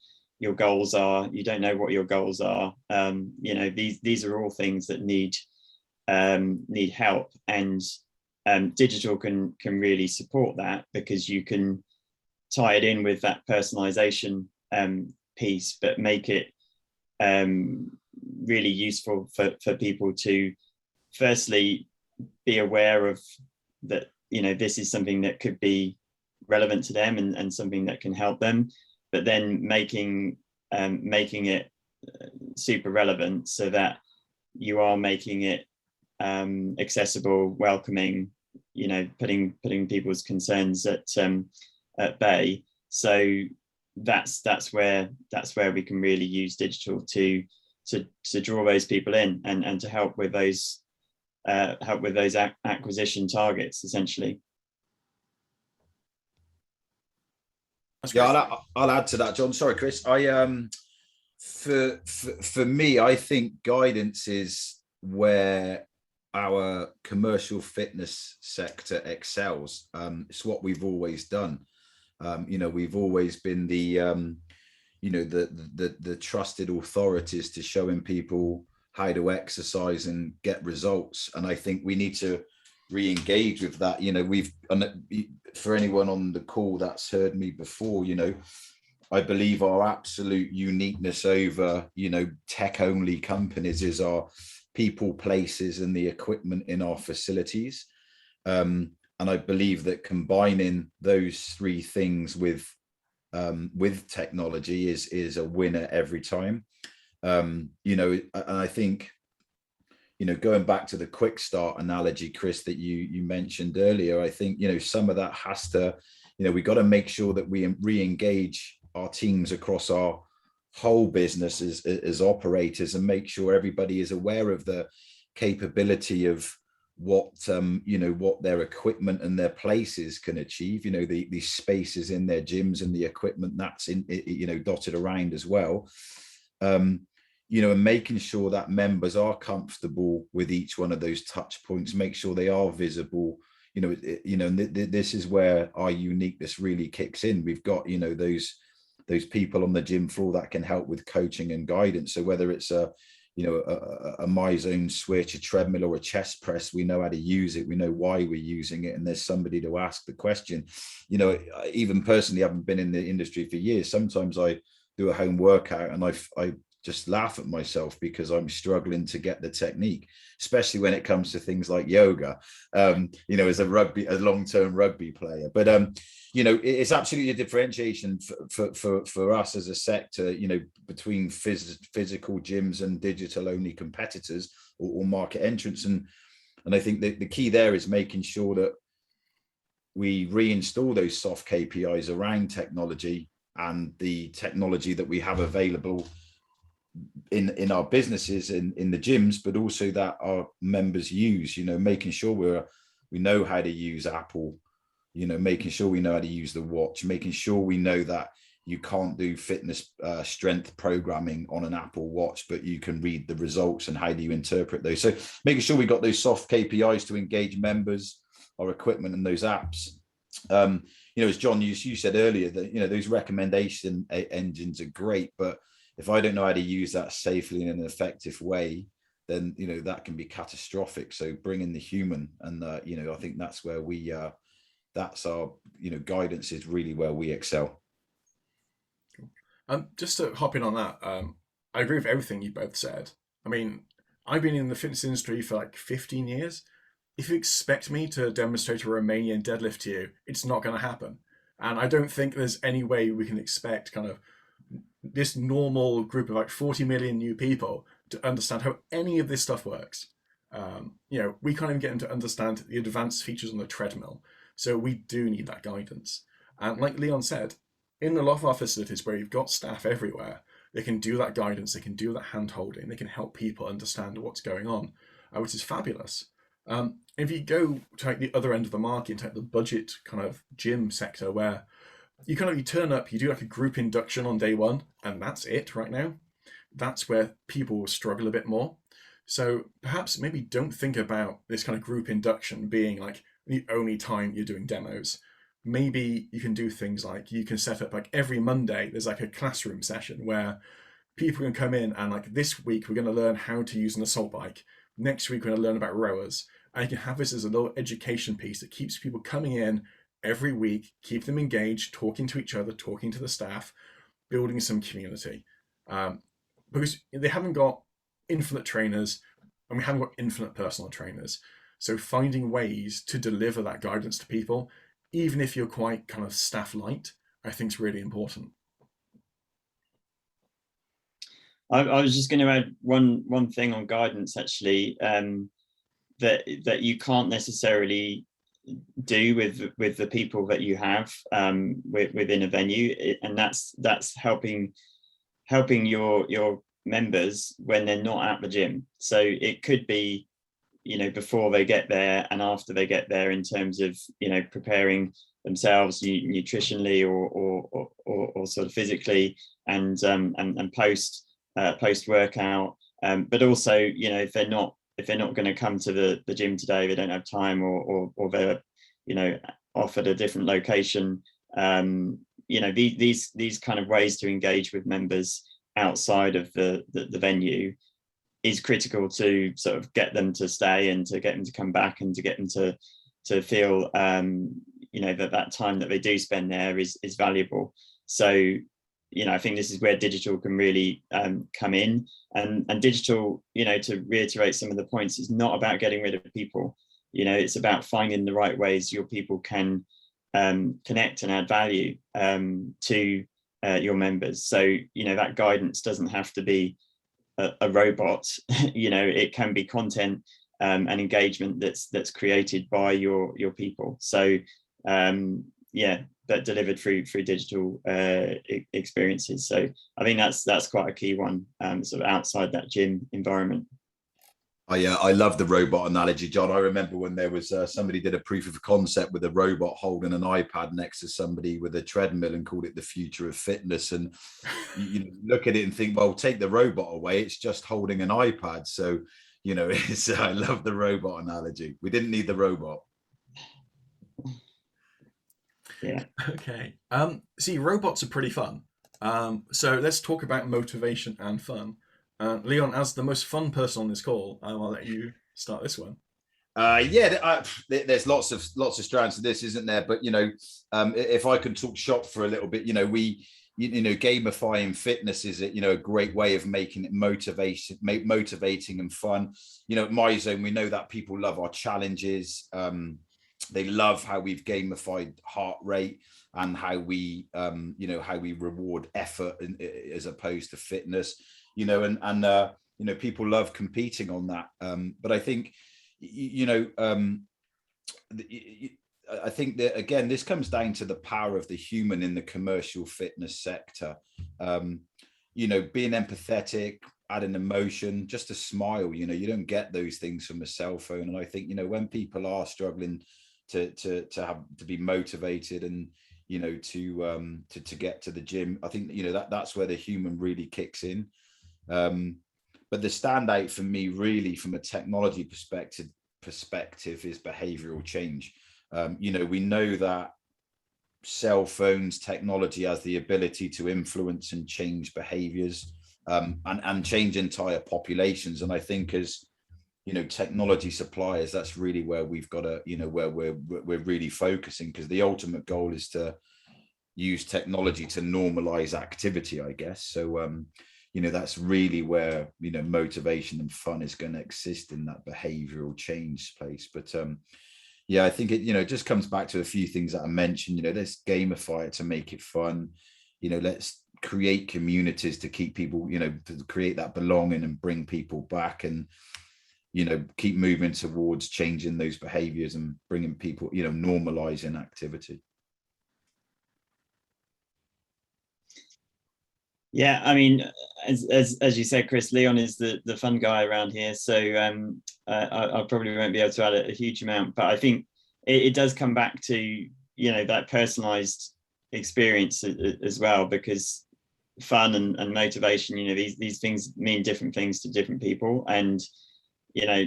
goals are. You don't know what your goals are. You know, these are all things that need help, and digital can really support that, because you can tie it in with that personalization piece, but make it really useful for people to firstly be aware of that, you know, this is something that could be relevant to them and something that can help them, but then making it super relevant, so that you are making it accessible, welcoming, you know, putting people's concerns at bay. So that's where we can really use digital to draw those people in and to help with those acquisition targets, essentially.
Yeah, I'll add to that, John. Sorry, Chris. For me, I think guidance is where our commercial fitness sector excels. It's what we've always done. You know, we've always been the trusted authorities to showing people how to exercise and get results. And I think we need to re-engage with that. You know, for anyone on the call that's heard me before, you know, I believe our absolute uniqueness over, you know, tech only companies is our people, places, and the equipment in our facilities. And I believe that combining those three things with technology is a winner every time. You know, and I think, you know, going back to the quick start analogy, Chris, that you mentioned earlier, I think, you know, some of that has to, you know, we got to make sure that we re-engage our teams across our whole business as operators, and make sure everybody is aware of the capability of what you know, what their equipment and their places can achieve. You know, the spaces in their gyms and the equipment that's in, you know, dotted around as well. You know, and making sure that members are comfortable with each one of those touch points, make sure they are visible. You know, this is where our uniqueness really kicks in. We've got, you know, those people on the gym floor that can help with coaching and guidance. So whether it's a MyZone switch, a treadmill, or a chest press, we know how to use it. We know why we're using it, and there's somebody to ask the question. You know, even personally, I haven't been in the industry for years. Sometimes I do a home workout and I just laugh at myself because I'm struggling to get the technique, especially when it comes to things like yoga, you know, as a long-term rugby player. But, you know, it's absolutely a differentiation for us as a sector, you know, between physical gyms and digital only competitors or market entrants. And I think that the key there is making sure that we reinstall those soft KPIs around technology and the technology that we have available in our businesses, in the gyms, but also that our members use, you know, making sure we know how to use Apple, you know, making sure we know how to use the watch, making sure we know that you can't do fitness strength programming on an Apple Watch, but you can read the results and how do you interpret those. So making sure we got those soft KPIs to engage members, our equipment, and those apps. You know, as John, you said earlier, that, you know, those recommendation engines are great, but if I don't know how to use that safely in an effective way, then, you know, that can be catastrophic. So bringing the human, and you know, I think that's where that's our, you know, guidance is really where we excel.
Just to hop in on that, I agree with everything you both said. I mean, I've been in the fitness industry for like 15 years. If you expect me to demonstrate a Romanian deadlift to you, it's not going to happen. And I don't think there's any way we can expect kind of this normal group of like 40 million new people to understand how any of this stuff works. You know, we can't even get them to understand the advanced features on the treadmill. So we do need that guidance. And like Leon said, in a lot of our facilities where you've got staff everywhere, they can do that guidance, they can do that hand holding, they can help people understand what's going on, which is fabulous. If you go to like the other end of the market, to like the budget kind of gym sector, where you turn up, you do like a group induction on day one, and that's it right now. That's where people will struggle a bit more. So perhaps maybe don't think about this kind of group induction being like the only time you're doing demos. Maybe you can do things like you can set up like every Monday, there's like a classroom session where people can come in and like this week we're going to learn how to use an assault bike. Next week we're going to learn about rowers. And you can have this as a little education piece that keeps people coming in every week, keep them engaged, talking to each other, talking to the staff, building some community. Because they haven't got infinite trainers and we haven't got infinite personal trainers. So finding ways to deliver that guidance to people, even if you're quite kind of staff light, I think is really important.
I was just going to add one thing on guidance, actually, that you can't necessarily do with the people that you have within a venue, and that's helping your members when they're not at the gym. So it could be, before they get there and after they get there, in terms of preparing themselves nutritionally or sort of physically, and post workout, but also if they're not going to come to the gym today, they don't have time, or they're offered a different location. These kind of ways to engage with members outside of the venue is critical to sort of get them to stay and to get them to come back and to get them to feel that time that they do spend there is valuable. So I think this is where digital can really come in, and digital, to reiterate some of the points, is not about getting rid of people. It's about finding the right ways your people can connect and add value to your members. So that guidance doesn't have to be a robot. It can be content and engagement that's created by your people. So but delivered through digital experiences. So I think that's quite a key one, sort of outside that gym environment.
I love the robot analogy, John. I remember when there was somebody did a proof of concept with a robot holding an iPad next to somebody with a treadmill and called it the future of fitness. And you look at it and think, well, take the robot away, it's just holding an iPad. So I love the robot analogy. We didn't need the robot.
Yeah.
Okay. See, robots are pretty fun. So let's talk about motivation and fun. Leon, as the most fun person on this call, I'll let you start this one.
There's lots of strands to this, isn't there? But if I can talk shop for a little bit, we gamifying fitness is a great way of making it motivating and fun. At MyZone, we know that people love our challenges. They love how we've gamified heart rate and how we reward effort as opposed to fitness. People love competing on that. But I think, I think that, again, this comes down to the power of the human in the commercial fitness sector. Being empathetic, adding emotion, just a smile, you don't get those things from a cell phone. And I think, when people are struggling to be motivated and, to get to the gym, I think, that's where the human really kicks in. But the standout for me, really, from a technology perspective is behavioral change. We know that cell phones, technology has the ability to influence and change behaviors, and change entire populations. And I think as technology suppliers, that's really where we've got to, where we're really focusing, because the ultimate goal is to use technology to normalize activity, I guess. So that's really where motivation and fun is going to exist, in that behavioral change space. But I think it just comes back to a few things that I mentioned. Let's gamify it to make it fun. Let's create communities to keep people, to create that belonging and bring people back, and keep moving towards changing those behaviors and bringing people, normalizing activity.
Yeah, I mean, as you said, Chris, Leon is the fun guy around here, so I probably won't be able to add a huge amount, but I think it does come back to that personalized experience as well, because fun and motivation, these things mean different things to different people, and you know,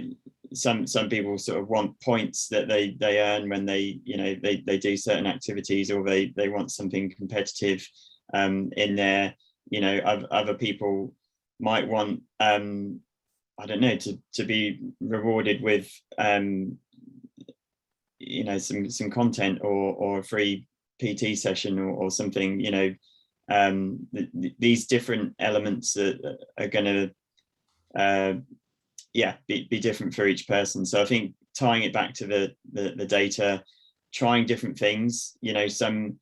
some people sort of want points that they earn when they, you know, they do certain activities, or they want something competitive in there. You know, other people might want I don't know, to be rewarded with you know, some content, or a free PT session, or something. You know, these different elements are going to yeah, be different for each person. So I think tying it back to the data, trying different things, you know, some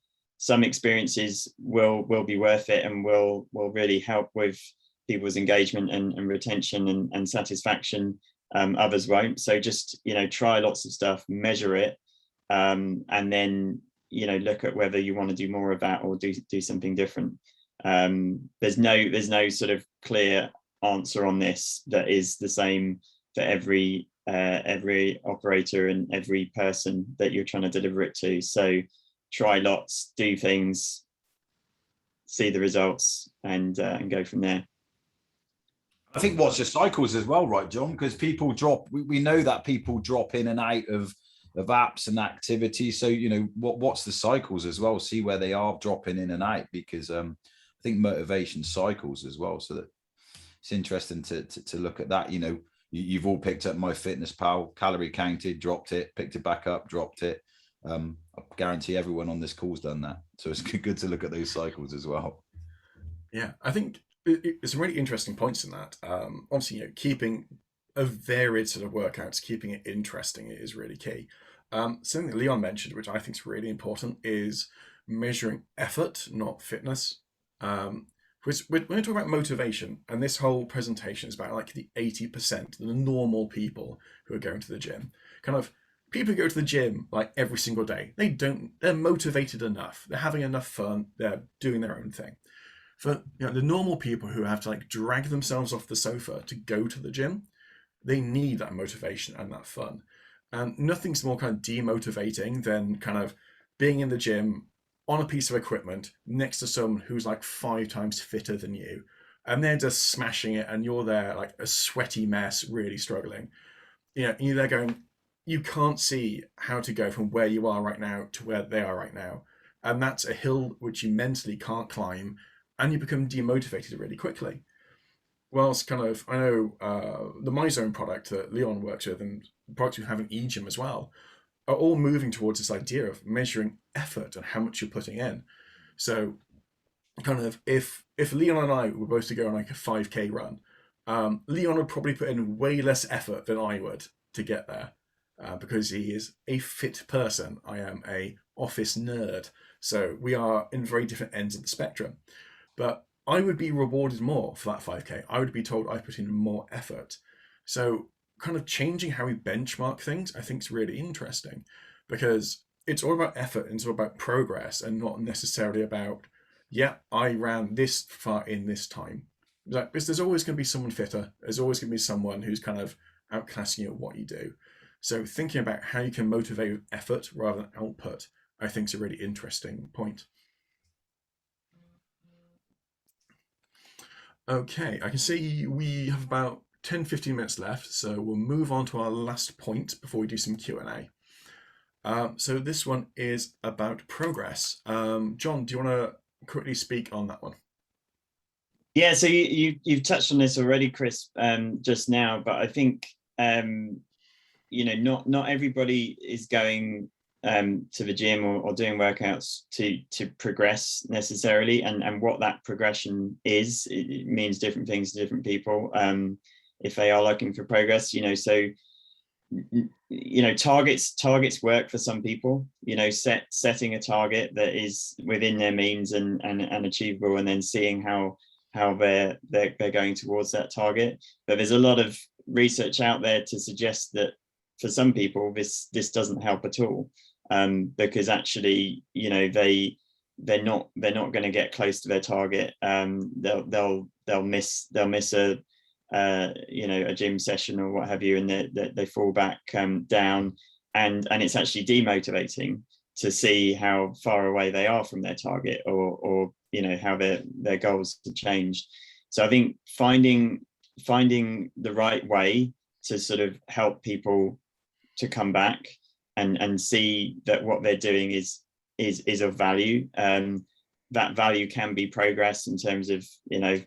experiences will be worth it and will really help with people's engagement and retention and satisfaction. Others won't. So just, you know, try lots of stuff, measure it, and then, you know, look at whether you want to do more of that or do something different. There's no sort of clear answer on this that is the same for every operator and every person that you're trying to deliver it to. So try lots, do things, see the results, and go from there.
I think watch the cycles as well, right, John? Because people drop. We know that people drop in and out of apps and activities. So, you know, what's the cycles as well? See where they are dropping in and out, because I think motivation cycles as well. So that it's interesting to look at that. You know, you've all picked up MyFitnessPal, calorie counted, dropped it, picked it back up, dropped it. I guarantee everyone on this call's done that. So it's good to look at those cycles as well.
Yeah, I think it's some really interesting points in that. Obviously, you know, keeping a varied sort of workouts, keeping it interesting is really key. Something that Leon mentioned, which I think is really important, is measuring effort, not fitness. We're going to talk about motivation, and this whole presentation is about like the 80%, the normal people who are going to the gym. Kind of people who go to the gym like every single day. They're motivated enough. They're having enough fun. They're doing their own thing. For, you know, the normal people who have to like drag themselves off the sofa to go to the gym, they need that motivation and that fun. And nothing's more kind of demotivating than kind of being in the gym on a piece of equipment next to someone who's like 5 times fitter than you, and they're just smashing it, and you're there like a sweaty mess, really struggling. You know, you're there going, you can't see how to go from where you are right now to where they are right now. And that's a hill which you mentally can't climb, and you become demotivated really quickly. Whilst kind of, I know the MyZone product that Leon works with, and products we have in EGYM as well, are all moving towards this idea of measuring effort and how much you're putting in. So kind of if Leon and I were both to go on like a 5K run, Leon would probably put in way less effort than I would to get there, because he is a fit person. I am a office nerd. So we are in very different ends of the spectrum. But I would be rewarded more for that 5K. I would be told I put in more effort. So kind of changing how we benchmark things, I think, is really interesting, because it's all about effort and it's all about progress, and not necessarily about, yeah, I ran this far in this time. Like, because there's always going to be someone fitter. There's always going to be someone who's kind of outclassing you at what you do. So thinking about how you can motivate with effort rather than output, I think, is a really interesting point. Okay, I can see we have about 10-15 minutes left, so we'll move on to our last point before we do some Q&A. So this one is about progress. John, do you want to quickly speak on that one?
Yeah, so you've touched on this already, Chris, just now, but I think you know, not everybody is going to the gym or doing workouts to progress necessarily, and what that progression is, it means different things to different people. If they are looking for progress, you know, so you know, targets work for some people. You know, setting a target that is within their means and achievable, and then seeing how they're going towards that target. But there's a lot of research out there to suggest that for some people this doesn't help at all, because actually, you know, they're not going to get close to their target. They'll miss a you know, a gym session or what have you, and they fall back down, and it's actually demotivating to see how far away they are from their target, or you know, how their goals have changed. So I think finding the right way to sort of help people to come back and see that what they're doing is of value. That value can be progress in terms of, you know,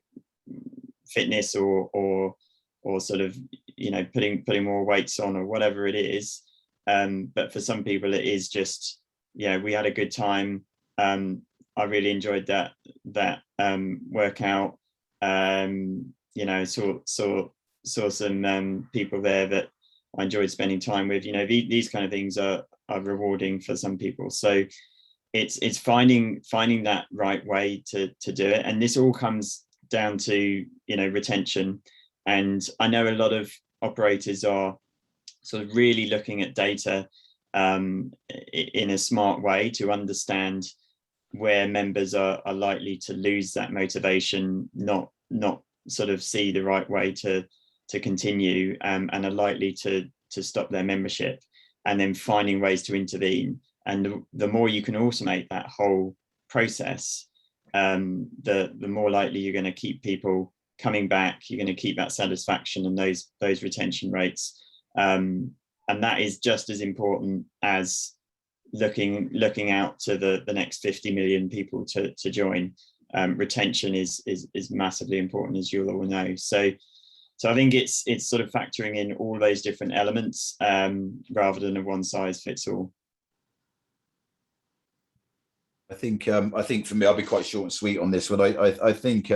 fitness or sort of, you know, putting more weights on or whatever it is. But for some people it is just, yeah, we had a good time. I really enjoyed that workout. You know, saw some people there that I enjoyed spending time with. You know, these kind of things are rewarding for some people. So it's finding that right way to do it. And this all comes down to, you know, retention. And I know a lot of operators are sort of really looking at data in a smart way to understand where members are likely to lose that motivation, not sort of see the right way to continue, and are likely to stop their membership, and then finding ways to intervene. And the more you can automate that whole process, the more likely you're going to keep people coming back. You're going to keep that satisfaction and those retention rates. And that is just as important as looking out to the next 50 million people to join. Retention is massively important, as you'll all know. So I think it's sort of factoring in all those different elements rather than a one size fits all.
I think for me, I'll be quite short and sweet on this one. I think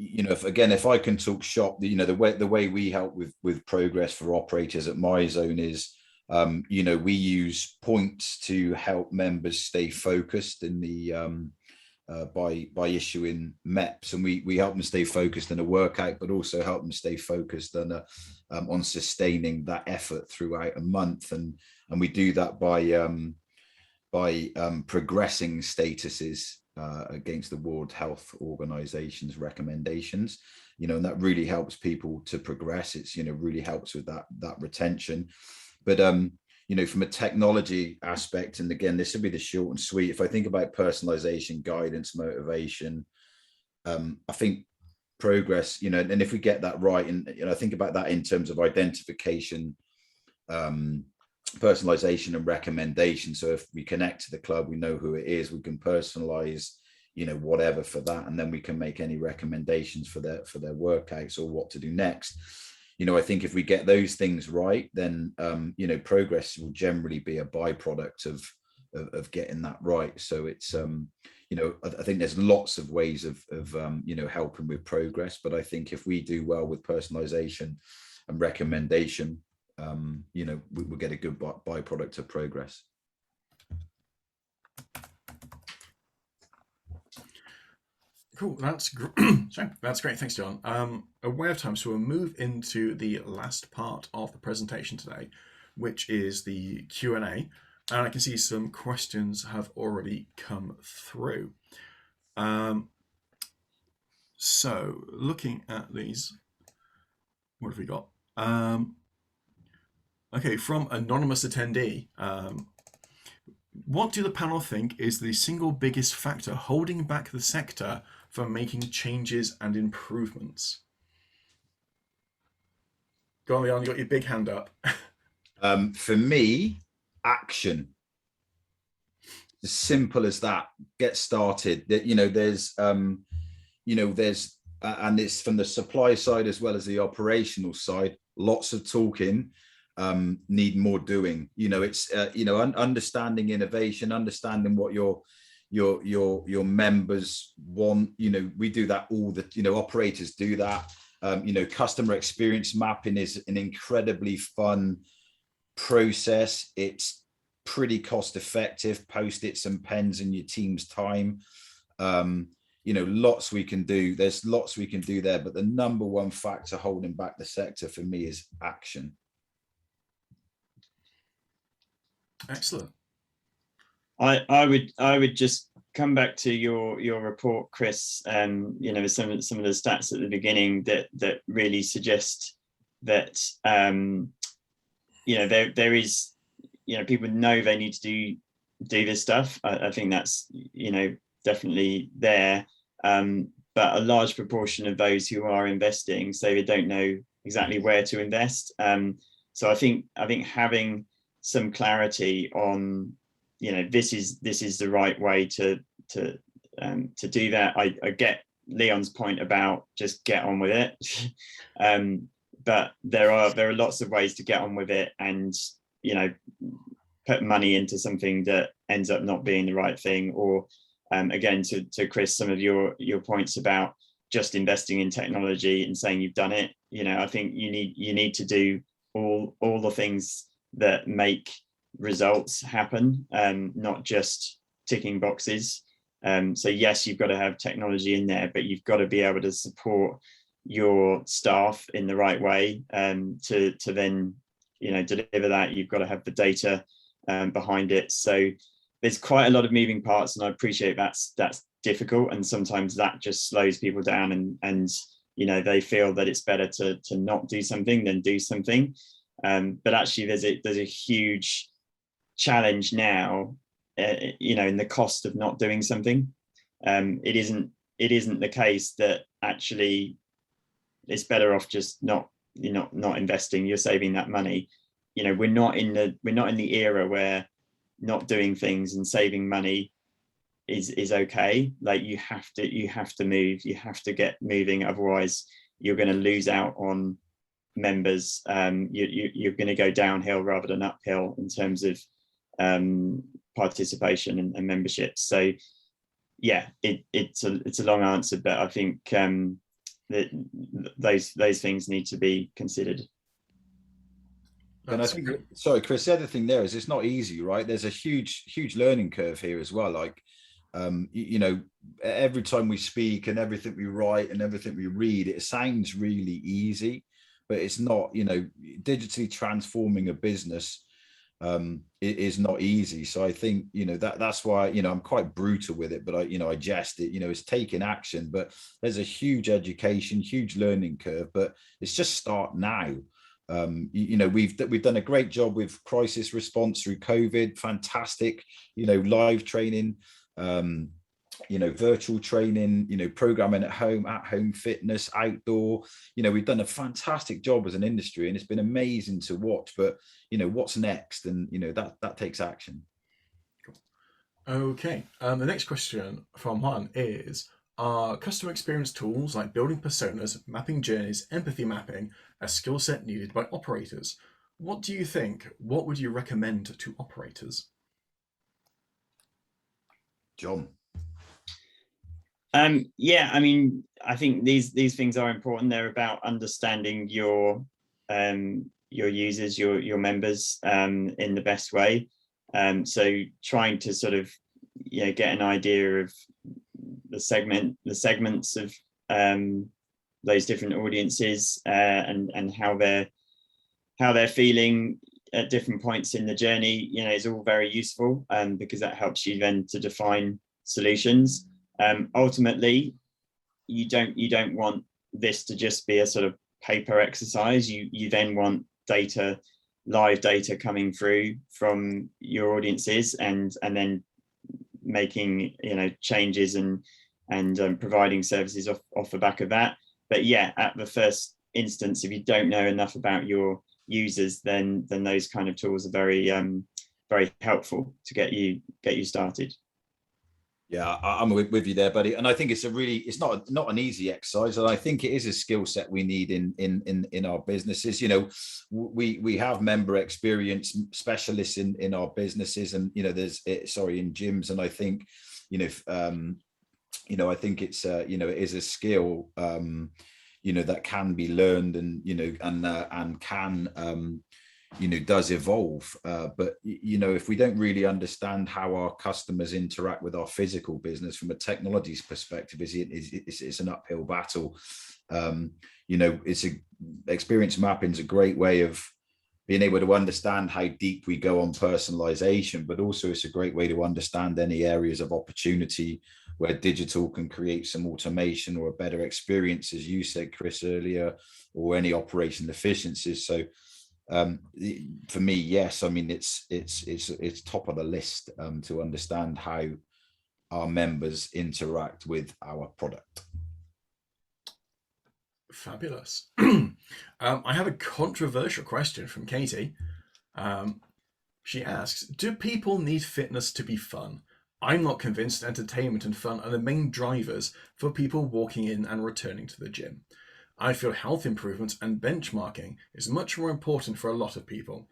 you know, if I can talk shop, you know, the way we help with progress for operators at MyZone is, you know, we use points to help members stay focused in the by issuing MEPs, and we help them stay focused in a workout, but also help them stay focused on sustaining that effort throughout a month, and we do that by progressing statuses against the World Health Organization's recommendations, you know, and that really helps people to progress. It's, you know, really helps with that retention. But you know, from a technology aspect, and again, this would be the short and sweet. If I think about personalization, guidance, motivation, I think progress, you know, and if we get that right, and you know, I think about that in terms of identification, personalization and recommendation. So if we connect to the club, we know who it is, we can personalize, you know, whatever for that, and then we can make any recommendations for their workouts or what to do next. You know, I think if we get those things right, then you know, progress will generally be a byproduct of getting that right. So it's you know, I think there's lots of ways of you know, helping with progress, but I think if we do well with personalization and recommendation, you know, we'll get a good byproduct of progress.
Cool, that's sorry, that's great. Thanks, John. Aware of time, so we'll move into the last part of the presentation today, which is the Q&A. And I can see some questions have already come through. So looking at these, what have we got? Okay, from anonymous attendee. What do the panel think is the single biggest factor holding back the sector from making changes and improvements? Go on, Leon, you got your big hand up.
For me, action. As simple as that. Get started. You know, there's you know, there's and it's from the supply side as well as the operational side. Lots of talking. Need more doing. You know, it's you know, understanding innovation, understanding what your members want. You know, we do that all the, you know, operators do that. You know, customer experience mapping is an incredibly fun process. It's pretty cost effective. Post-its and pens in your team's time. You know, lots we can do. There's lots we can do there, but the number one factor holding back the sector for me is action.
Excellent.
I would just come back to your report, Chris. You know, some of the stats at the beginning that really suggest that you know, there is, you know, people know they need to do this stuff. I think that's, you know, definitely there. But a large proportion of those who are investing say they don't know exactly where to invest. So I think having some clarity on, this is the right way to do that. I get Leon's point about just get on with it. But there are lots of ways to get on with it, and put money into something that ends up not being the right thing. Or again, to Chris, some of your points about just investing in technology and saying you've done it. I think you need to do all the things that make results happen, not just ticking boxes. So yes, you've got to have technology in there, but you've got to be able to support your staff in the right way, to then deliver that. You've got to have the data behind it. So there's quite a lot of moving parts, and I appreciate that's difficult, and sometimes that just slows people down, and they feel that it's better to not do something than do something. But actually there's a huge challenge now, in the cost of not doing something. It isn't the case that actually it's better off just not investing. You're saving that money. We're not in the era where not doing things and saving money is okay. Like you have to move, you have to get moving, otherwise you're going to lose out on members. You're going to go downhill rather than uphill in terms of participation and memberships. So yeah, it's a long answer, but I think that those things need to be considered.
And I think, sorry, Chris, the other thing there is it's not easy, right? There's a huge learning curve here as well. Like, every time we speak and everything we write and everything we read, it sounds really easy, but it's not. Digitally transforming a business it is not easy. So I think that's why I'm quite brutal with it, but I jest it. It's taking action, but there's a huge education, huge learning curve, but it's just start now. We've done a great job with crisis response through COVID. Fantastic, live training, virtual training, programming at home fitness, outdoor. We've done a fantastic job as an industry, and it's been amazing to watch. But what's next? And that takes action.
Okay. The next question from Juan is: are customer experience tools like building personas, mapping journeys, empathy mapping a skill set needed by operators? What do you think? What would you recommend to operators?
John.
Yeah, I think these things are important. They're about understanding your users, your members, in the best way. So trying to sort of get an idea of the segments of those different audiences, and how they're feeling at different points in the journey, is all very useful, because that helps you then to define solutions. Ultimately, you don't want this to just be a sort of paper exercise. You then want live data coming through from your audiences, and then making changes and providing services off the back of that. But yeah, at the first instance, if you don't know enough about your users, then those kind of tools are very very helpful to get you started.
Yeah, I'm with you there, buddy. And I think it's not an easy exercise, and I think it is a skill set we need in our businesses. We have member experience specialists in our businesses, and in gyms, and I think I think it's it is a skill that can be learned, and can does evolve, but if we don't really understand how our customers interact with our physical business from a technology's perspective, it's an uphill battle. Experience mapping is a great way of being able to understand how deep we go on personalization, but also it's a great way to understand any areas of opportunity where digital can create some automation or a better experience, as you said, Chris, earlier, or any operational efficiencies. So for me, yes, it's top of the list to understand how our members interact with our product.
Fabulous. I have a controversial question from Katie. She asks, do people need fitness to be fun? I'm not convinced entertainment and fun are the main drivers for people walking in and returning to the gym. I feel health improvements and benchmarking is much more important for a lot of people.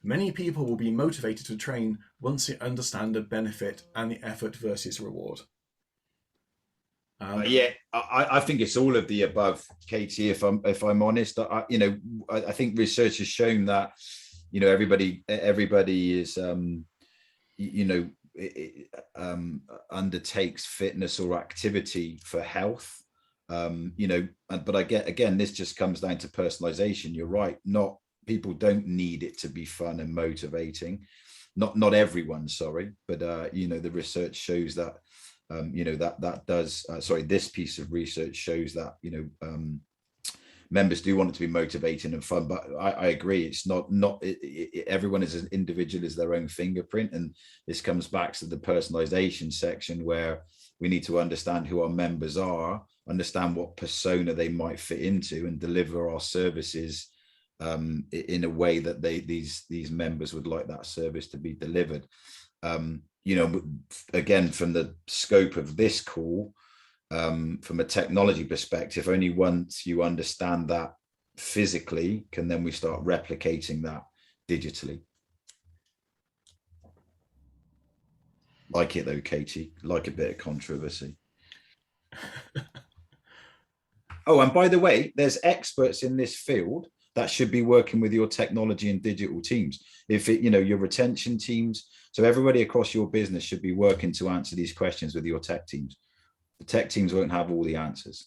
Many people will be motivated to train once they understand the benefit and the effort versus reward.
Yeah, I think it's all of the above, Katie. If I'm honest, I think research has shown that everybody is undertakes fitness or activity for health. But again, this just comes down to personalization. You're right. Not people don't need it to be fun and motivating. Not everyone, sorry, but the research shows that this piece of research shows that members do want it to be motivating and fun. But I agree, it's not everyone is an individual, is their own fingerprint, and this comes back to the personalization section, where we need to understand who our members are, understand what persona they might fit into, and deliver our services in a way that these members would like that service to be delivered. Again, from the scope of this call, from a technology perspective, only once you understand that physically can then we start replicating that digitally. Like it though, Katie, like a bit of controversy. Oh, and by the way, there's experts in this field that should be working with your technology and digital teams. If your retention teams, so everybody across your business should be working to answer these questions with your tech teams. The tech teams won't have all the answers.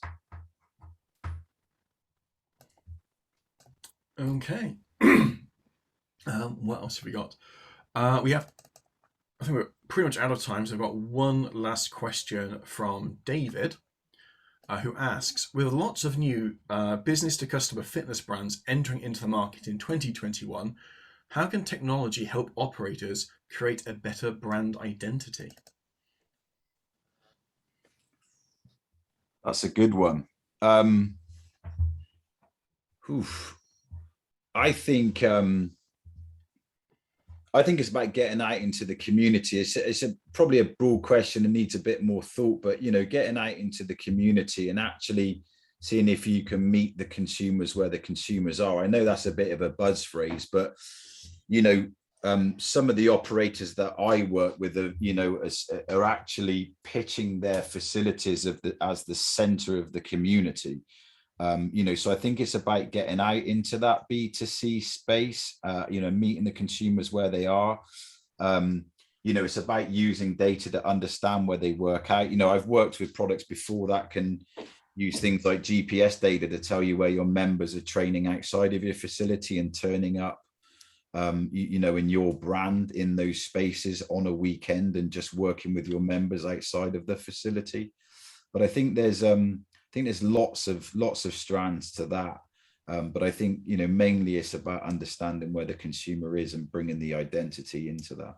Okay. What else have we got? I think we're pretty much out of time, so I've got one last question from David, who asks, with lots of new business-to-customer fitness brands entering into the market in 2021, how can technology help operators create a better brand identity?
That's a good one. I think it's about getting out into the community. It's probably a broad question and needs a bit more thought, but getting out into the community and actually seeing if you can meet the consumers where the consumers are. I know that's a bit of a buzz phrase, but some of the operators that I work with are actually pitching their facilities as the center of the community. So I think it's about getting out into that B2C space, meeting the consumers where they are. It's about using data to understand where they work out. I've worked with products before that can use things like GPS data to tell you where your members are training outside of your facility and turning up, in your brand in those spaces on a weekend and just working with your members outside of the facility. But I think there's lots of strands to that. But I think, mainly it's about understanding where the consumer is and bringing the identity into that.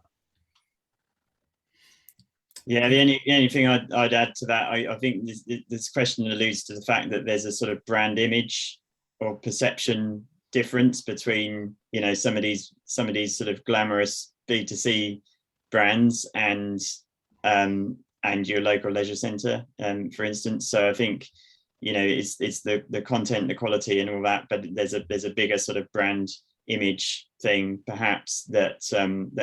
Yeah, the only thing I'd add to that, I think this question alludes to the fact that there's a sort of brand image or perception difference between, some of these sort of glamorous B2C brands and your local leisure centre, for instance. So I think, it's the content, the quality and all that, but there's a bigger sort of brand image thing perhaps that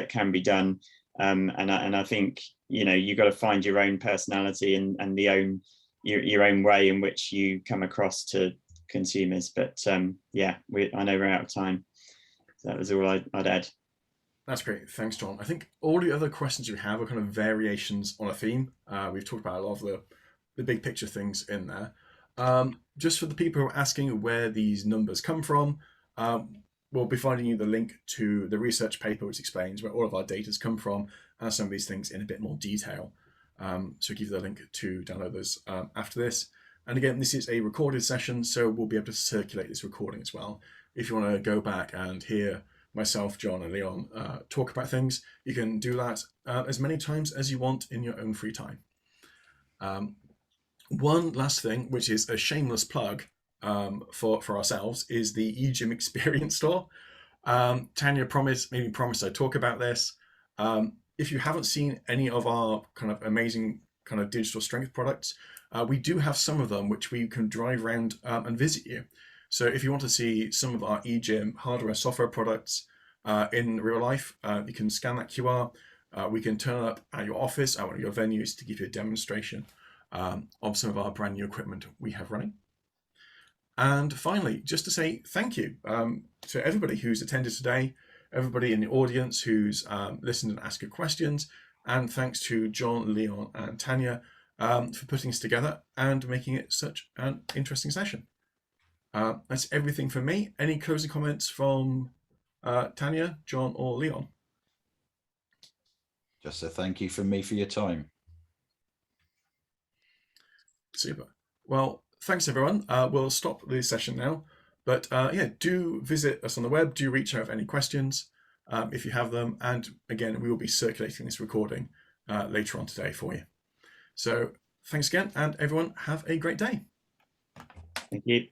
can be done. And I think, you've got to find your own personality and your own way in which you come across to consumers. But I know we're out of time. So that was all I'd add.
That's great. Thanks, John. I think all the other questions you have are kind of variations on a theme. We've talked about a lot of the big picture things in there. Just for the people who are asking where these numbers come from, we'll be finding you the link to the research paper which explains where all of our data's come from and some of these things in a bit more detail. So we'll give you the link to download those after this. And again, this is a recorded session, so we'll be able to circulate this recording as well. If you want to go back and hear myself, John, and Leon talk about things, you can do that as many times as you want in your own free time. One last thing, which is a shameless plug. for ourselves is the EGYM Experience Store. Tanya maybe promised I'd talk about this. If you haven't seen any of our kind of amazing kind of digital strength products, we do have some of them which we can drive around and visit you. So if you want to see some of our EGYM hardware and software products in real life, you can scan that QR. We can turn up at your office, at one of your venues, to give you a demonstration of some of our brand new equipment we have running. And finally, just to say thank you to everybody who's attended today, everybody in the audience who's listened and asked good questions, and thanks to John, Leon, and Tanya for putting this together and making it such an interesting session. That's everything from me. Any closing comments from Tanya, John, or Leon?
Just a thank you from me for your time.
Super. Well, thanks everyone. We'll stop the session now, but yeah, do visit us on the web. Do reach out with any questions if you have them. And again, we will be circulating this recording later on today for you. So thanks again, and everyone have a great day.
Thank you.